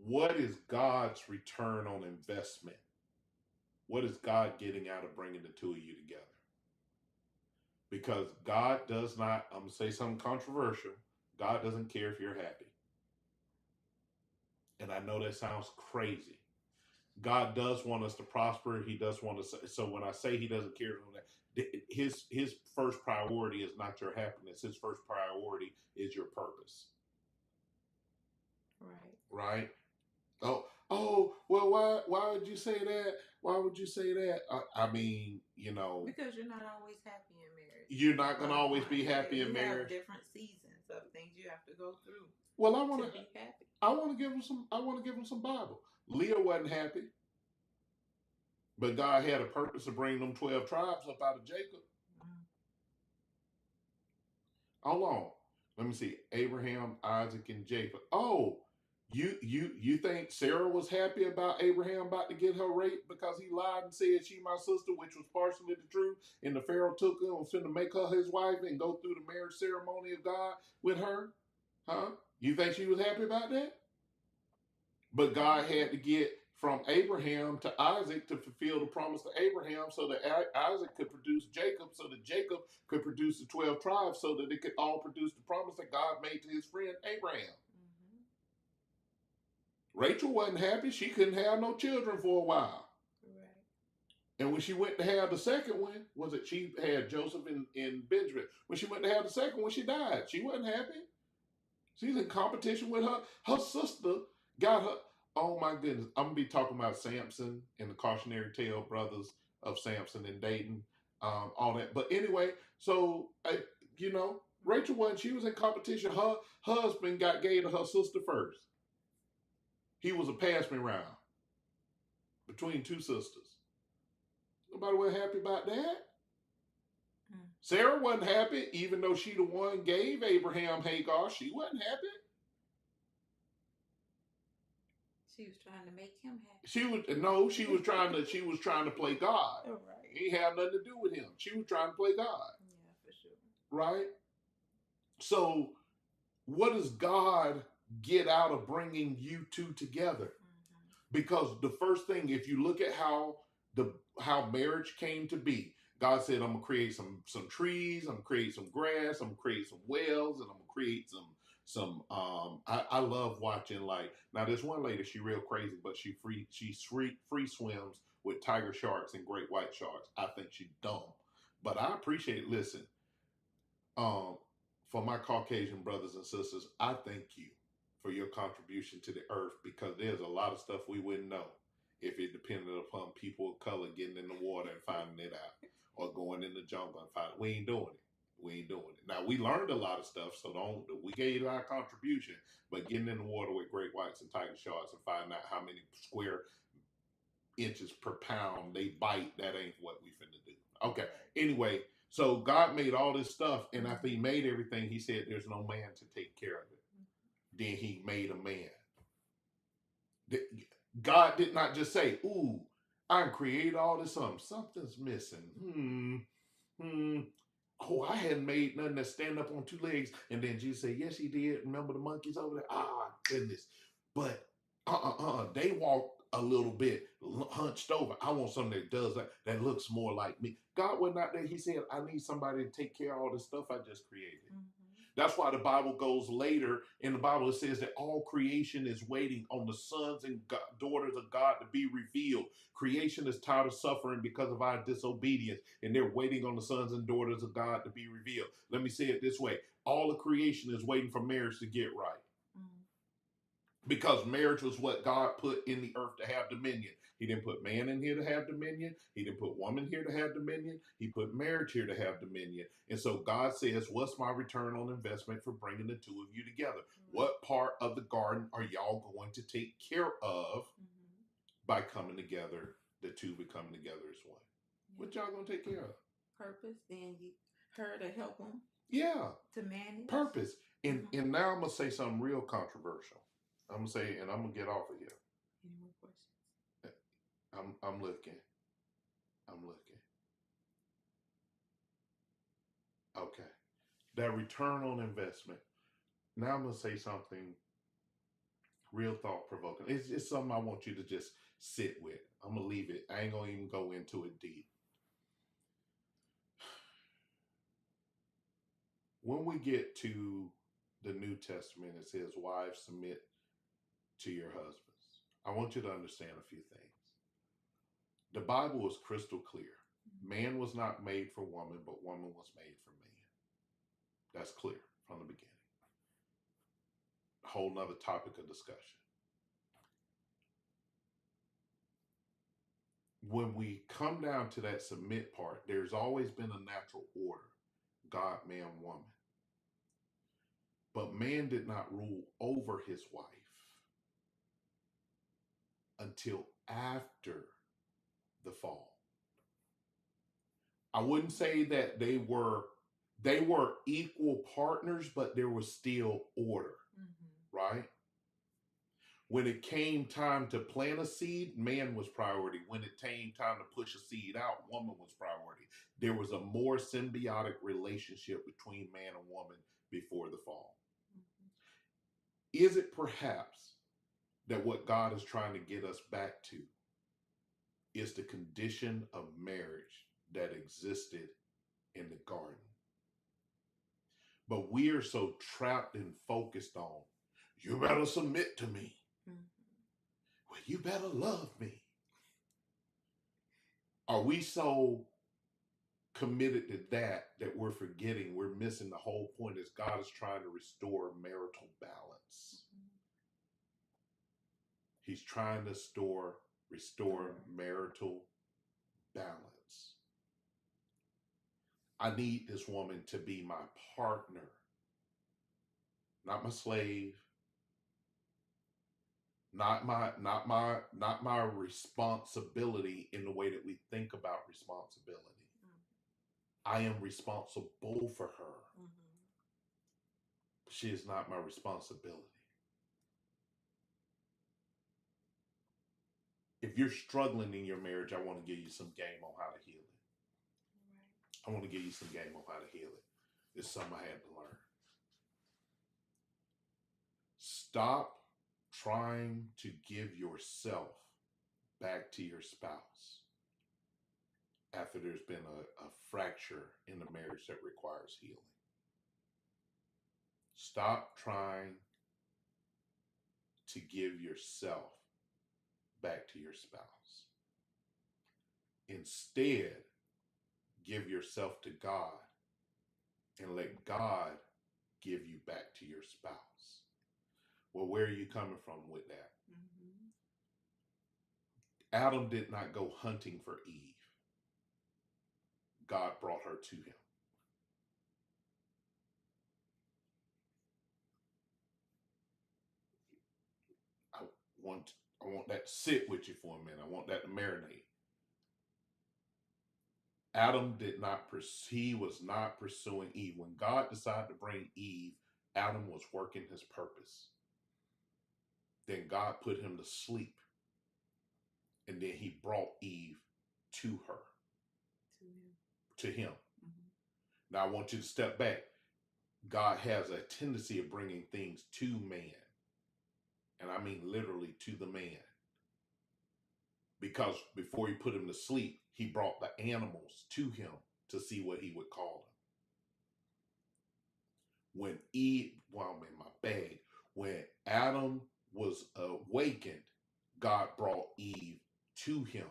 What is God's return on investment? What is God getting out of bringing the two of you together? Because God does not, I'm going to say something controversial, God doesn't care if you're happy. And I know that sounds crazy. God does want us to prosper. He does want us. So when I say He doesn't care about that, His first priority is not your happiness. His first priority is your purpose. Right. Right? Oh, well, why would you say that? Why would you say that? I mean, because you're not always happy in marriage. You're not gonna always be happy in marriage. Have different seasons of things you have to go through. Well, I want to be happy. I want to give him some. I want to give him some Bible. Leah wasn't happy, but God had a purpose to bring them 12 tribes up out of Jacob. How long? Let me see. Abraham, Isaac, and Jacob. Oh, you think Sarah was happy about Abraham about to get her raped because he lied and said she my sister, which was partially the truth, and the Pharaoh took her and was finna make her his wife and go through the marriage ceremony of God with her? Huh? You think she was happy about that? But God had to get from Abraham to Isaac to fulfill the promise to Abraham so that Isaac could produce Jacob, so that Jacob could produce the 12 tribes, so that it could all produce the promise that God made to his friend Abraham. Rachel wasn't happy. She couldn't have no children for a while. Right. And when she went to have the second one, she had Joseph and Benjamin. When she went to have the second one, she died. She wasn't happy. She's in competition with her. Her sister got her. Oh my goodness. I'm going to be talking about Samson and the cautionary tale brothers of Samson and Dayton. All that. But anyway, so, Rachel wasn't. She was in competition. Her husband gave to her sister first. He was a pass me round between two sisters. Nobody was happy about that. Sarah wasn't happy, even though she the one gave Abraham Hagar. She wasn't happy. She was trying to make him happy. She was trying to play God. Right. He had nothing to do with him. She was trying to play God. Yeah, for sure. Right? So, what does God get out of bringing you two together? Because the first thing, if you look at how marriage came to be, God said, I'm gonna create some trees, I'm gonna create some grass, I'm gonna create some wells, and I'm gonna create some I love watching, like, now this one lady, she real crazy, but she free swims with tiger sharks and great white sharks. I think she's dumb, but I appreciate, listen, for my Caucasian brothers and sisters, I thank you for your contribution to the earth, because there's a lot of stuff we wouldn't know if it depended upon people of color getting in the water and finding it out, or going in the jungle and finding it. We ain't doing it. We ain't doing it. Now, we learned a lot of stuff, so we gave our contribution, but getting in the water with great whites and tiger sharks and finding out how many square inches per pound they bite, that ain't what we finna do. Okay. Anyway, so God made all this stuff, and after he made everything, he said there's no man to take care of it. Then he made a man. God did not just say, ooh, I created all this something. Something's missing. Oh, I hadn't made nothing that stand up on two legs. And then Jesus said, yes, he did. Remember the monkeys over there? Ah, goodness. But they walk a little bit hunched over. I want something that does that looks more like me. God wasn't out there. He said, I need somebody to take care of all this stuff I just created. That's why the Bible goes later. In the Bible, it says that all creation is waiting on the sons and daughters of God to be revealed. Creation is tired of suffering because of our disobedience, and they're waiting on the sons and daughters of God to be revealed. Let me say it this way. All of creation is waiting for marriage to get right. Because marriage was what God put in the earth to have dominion. He didn't put man in here to have dominion. He didn't put woman here to have dominion. He put marriage here to have dominion. And so God says, what's my return on investment for bringing the two of you together? What part of the garden are y'all going to take care of by coming together, the two becoming together as one? What y'all going to take care of? Purpose, then her to help him. Yeah. To manage. Purpose. And now I'm going to say something real controversial. I'm going to say, and I'm going to get off of here. Any more questions? I'm looking. Okay. That return on investment. Now I'm going to say something real thought-provoking. It's something I want you to just sit with. I'm going to leave it. I ain't going to even go into it deep. When we get to the New Testament, it says, wives, submit to your husbands. I want you to understand a few things. The Bible is crystal clear. Man was not made for woman, but woman was made for man. That's clear from the beginning. A whole nother topic of discussion. When we come down to that submit part, there's always been a natural order. God, man, woman. But man did not rule over his wife until after the fall. I wouldn't say that they were equal partners, but there was still order, right? When it came time to plant a seed, man was priority. When it came time to push a seed out, woman was priority. There was a more symbiotic relationship between man and woman before the fall. Is it perhaps that what God is trying to get us back to is the condition of marriage that existed in the garden? But we are so trapped and focused on, you better submit to me. Well, you better love me. Are we so committed to that we're forgetting, we're missing the whole point is God is trying to restore marital balance. He's trying to restore marital balance. I need this woman to be my partner, not my slave, not my responsibility in the way that we think about responsibility. I am responsible for her. She is not my responsibility. If you're struggling in your marriage, I want to give you some game on how to heal it. I want to give you some game on how to heal it. It's something I had to learn. Stop trying to give yourself back to your spouse after there's been a fracture in the marriage that requires healing. Stop trying to give yourself back to your spouse. Instead, give yourself to God and let God give you back to your spouse. Well, where are you coming from with that? Adam did not go hunting for Eve. God brought her to him. I want that to sit with you for a minute. I want that to marinate. Adam he was not pursuing Eve. When God decided to bring Eve, Adam was working his purpose. Then God put him to sleep. And then he brought Eve to her. To him. Now I want you to step back. God has a tendency of bringing things to man. And I mean literally to the man. Because before he put him to sleep, he brought the animals to him to see what he would call them. When Adam was awakened, God brought Eve to him.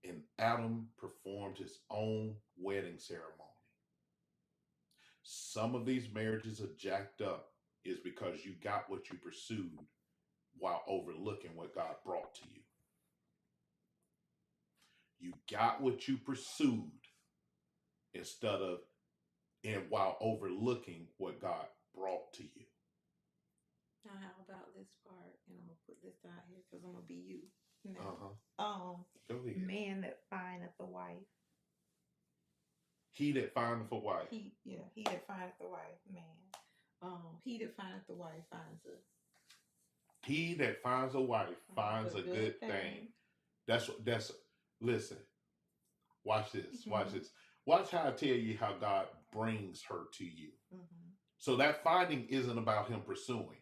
And Adam performed his own wedding ceremony. Some of these marriages are jacked up is because you got what you pursued while overlooking what God brought to you. You got what you pursued while overlooking what God brought to you. Now, how about this part? And I'm going to put this out here because I'm going to be you. Go ahead. Man that findeth a wife. He that findeth a wife. He that findeth a wife, man. He that findeth a wife finds a. He that finds a wife finds a good thing. Listen. Watch this. Watch this. Watch how I tell you how God brings her to you. So that finding isn't about him pursuing.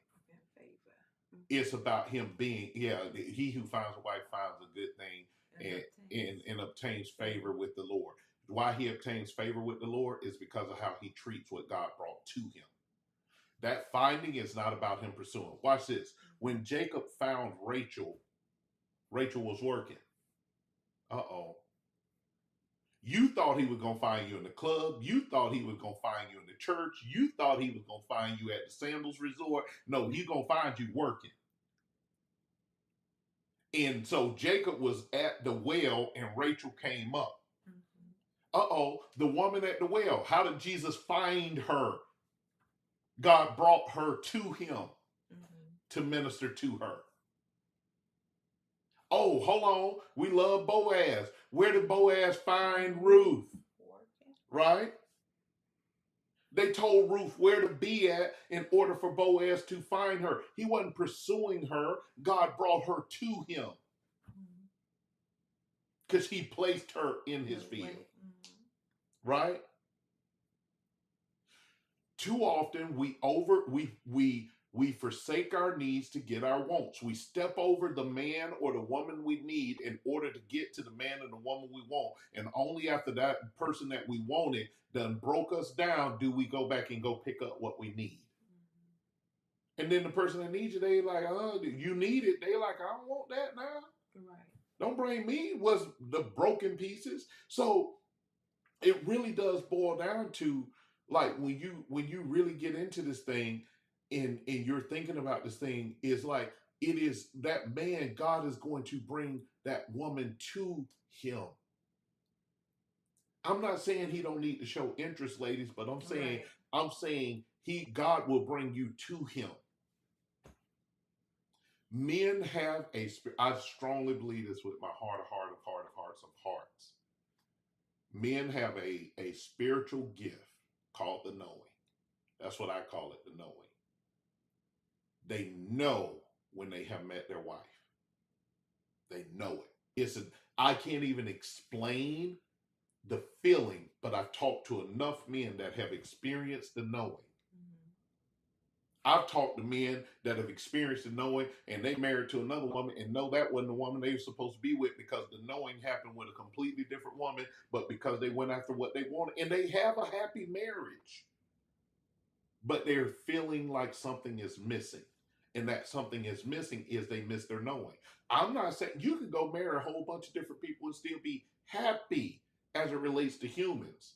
It's about him being, he who finds a wife finds a good thing and obtains favor with the Lord. Why he obtains favor with the Lord is because of how he treats what God brought to him. That finding is not about him pursuing. Watch this. When Jacob found Rachel, Rachel was working. Uh-oh. You thought he was going to find you in the club. You thought he was going to find you in the church. You thought he was going to find you at the Sandals Resort. No, he's going to find you working. And so Jacob was at the well and Rachel came up. Uh-oh, the woman at the well. How did Jesus find her? God brought her to him to minister to her. Oh, hold on. We love Boaz. Where did Boaz find Ruth? Right? They told Ruth where to be at in order for Boaz to find her. He wasn't pursuing her. God brought her to him because he placed her in his field. Right? Too often we forsake our needs to get our wants. We step over the man or the woman we need in order to get to the man and the woman we want. And only after that person that we wanted done broke us down do we go back and go pick up what we need. And then the person that needs you, they like, you need it. They like, I don't want that now. Right. Don't bring me was the broken pieces. So it really does boil down to like when you really get into this thing and you're thinking about this thing, is like it is that man, God is going to bring that woman to him. I'm not saying he don't need to show interest, ladies, but I'm saying God will bring you to him. Men have I strongly believe this with my heart of hearts of hearts. Men have a spiritual gift called the knowing. That's what I call it, the knowing. They know when they have met their wife. They know it. I can't even explain the feeling, but I've talked to enough men that have experienced the knowing. I've talked to men that have experienced the knowing and they married to another woman and know that wasn't the woman they were supposed to be with because the knowing happened with a completely different woman, but because they went after what they wanted and they have a happy marriage, but they're feeling like something is missing. And that something is missing is they miss their knowing. I'm not saying you can go marry a whole bunch of different people and still be happy as it relates to humans.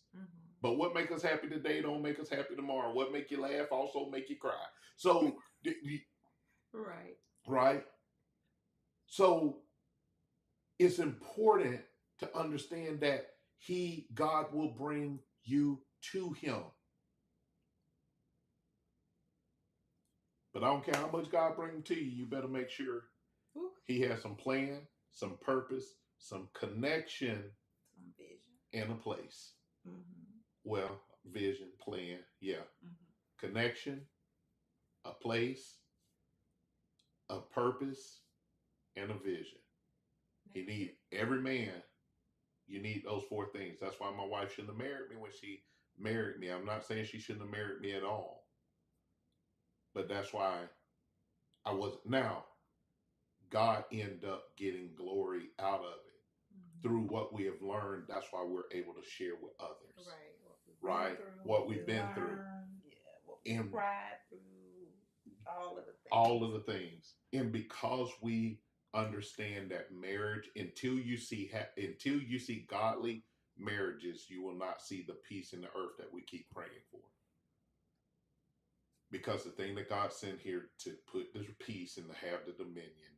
But what make us happy today don't make us happy tomorrow. What make you laugh also make you cry. So, right. So it's important to understand that God will bring you to him. But I don't care how much God brings to you, you better make sure he has some plan, some purpose, some connection, some vision, and a place. Well, vision, plan, yeah. Connection, a place, a purpose, and a vision. You need every man. You need those four things. That's why my wife shouldn't have married me when she married me. I'm not saying she shouldn't have married me at all. But that's why I wasn't. Now, God ended up getting glory out of it through what we have learned. That's why we're able to share with others. Right. What we've been through. Yeah. What we cried through. All of the things. And because we understand that marriage, until you see godly marriages, you will not see the peace in the earth that we keep praying for. Because the thing that God sent here to put this peace and to have the dominion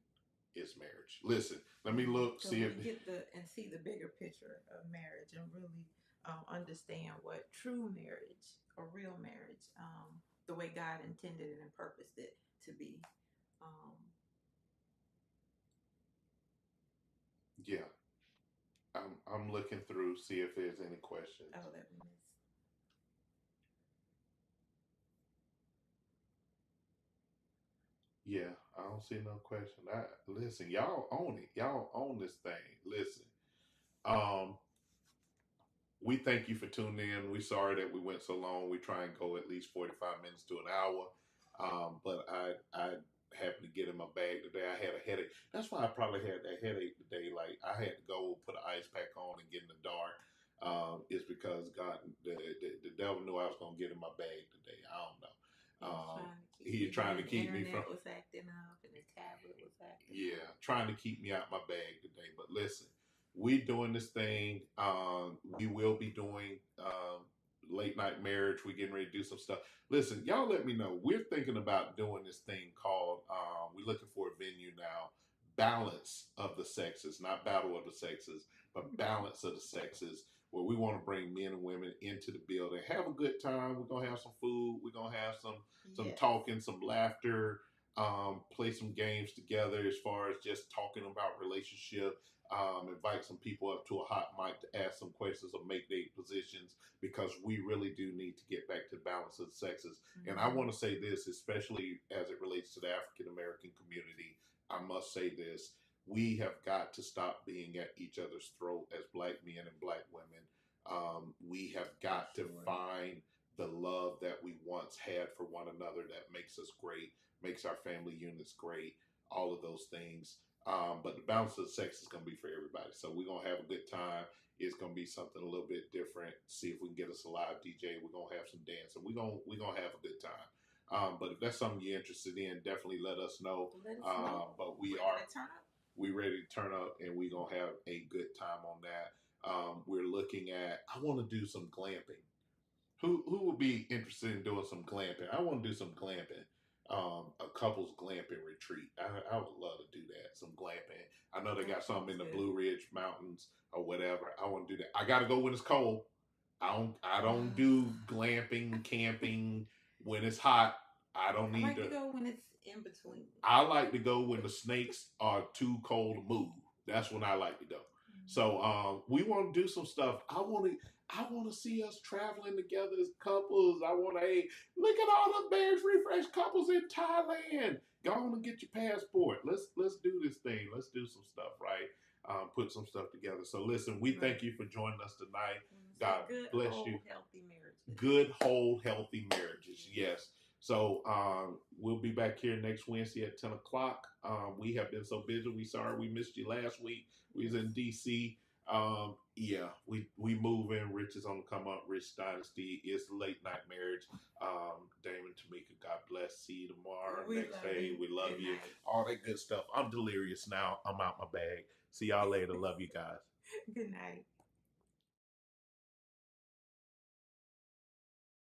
is marriage. Listen, let me look, so see if see the bigger picture of marriage and really understand what true marriage or real marriage, the way God intended it and purposed it to be. Yeah, I'm looking through, see if there's any questions. Oh, that we missed. Yeah, I don't see no question. Listen, y'all own it. Y'all own this thing. Listen, we thank you for tuning in. We're sorry that we went so long. We try and go at least 45 minutes to an hour. But I happened to get in my bag today. I had a headache. That's why I probably had that headache today. Like I had to go put an ice pack on and get in the dark. It's because God, the devil knew I was going to get in my bag today. I don't know. He trying to keep me from. The internet was acting up and the tablet was acting up. Yeah, trying to keep me out my bag today. But listen, we doing this thing. We will be doing late night marriage. We getting ready to do some stuff. Listen, y'all, let me know. We're thinking about doing this thing called. We're looking for a venue now. Balance of the sexes, not battle of the sexes, but balance of the sexes. Where we want to bring men and women into the building, have a good time. We're gonna have some food. We're gonna have some talking, some laughter. Play some games together as far as just talking about relationship. Invite some people up to a hot mic to ask some questions or make their positions because we really do need to get back to the balance of the sexes. Mm-hmm. And I want to say this, especially as it relates to the African American community. I must say this. We have got to stop being at each other's throat as black men and black women. We have got to find the love that we once had for one another that makes us great, makes our family units great, all of those things. But the balance of the sex is going to be for everybody. So we're going to have a good time. It's going to be something a little bit different. See if we can get us a live DJ. We're going to have some dancing. We're going to have a good time. But if that's something you're interested in, definitely let us know. But we ready to turn up, and we're going to have a good time on that. We're looking at, I want to do some glamping. Who would be interested in doing some glamping? I want to do some glamping. A couple's glamping retreat. I would love to do that. Some glamping. I know they got something in the Blue Ridge Mountains or whatever. I want to do that. I got to go when it's cold. I don't do glamping, camping when it's hot. I don't need to go when it's in between. I like to go when the snakes are too cold to move. That's when I like to go. Mm-hmm. So we want to do some stuff. I want to see us traveling together as couples. I want to, hey, look at all the Marriage Refresh couples in Thailand. Go on and get your passport. Let's do this thing. Let's do some stuff, right? Put some stuff together. So listen, we thank you for joining us tonight. God bless you. Healthy marriages. Good, whole, healthy marriages. Yes. So we'll be back here next Wednesday at 10 o'clock. We have been so busy. We sorry we missed you last week. We was in D.C. Yeah, we moving. Rich is on the come up. Rich Dynasty is late night marriage. Damon, Tamika, God bless. See you tomorrow. Next day. We love you. All that good stuff. I'm delirious now. I'm out my bag. See y'all later. Love you guys. Good night.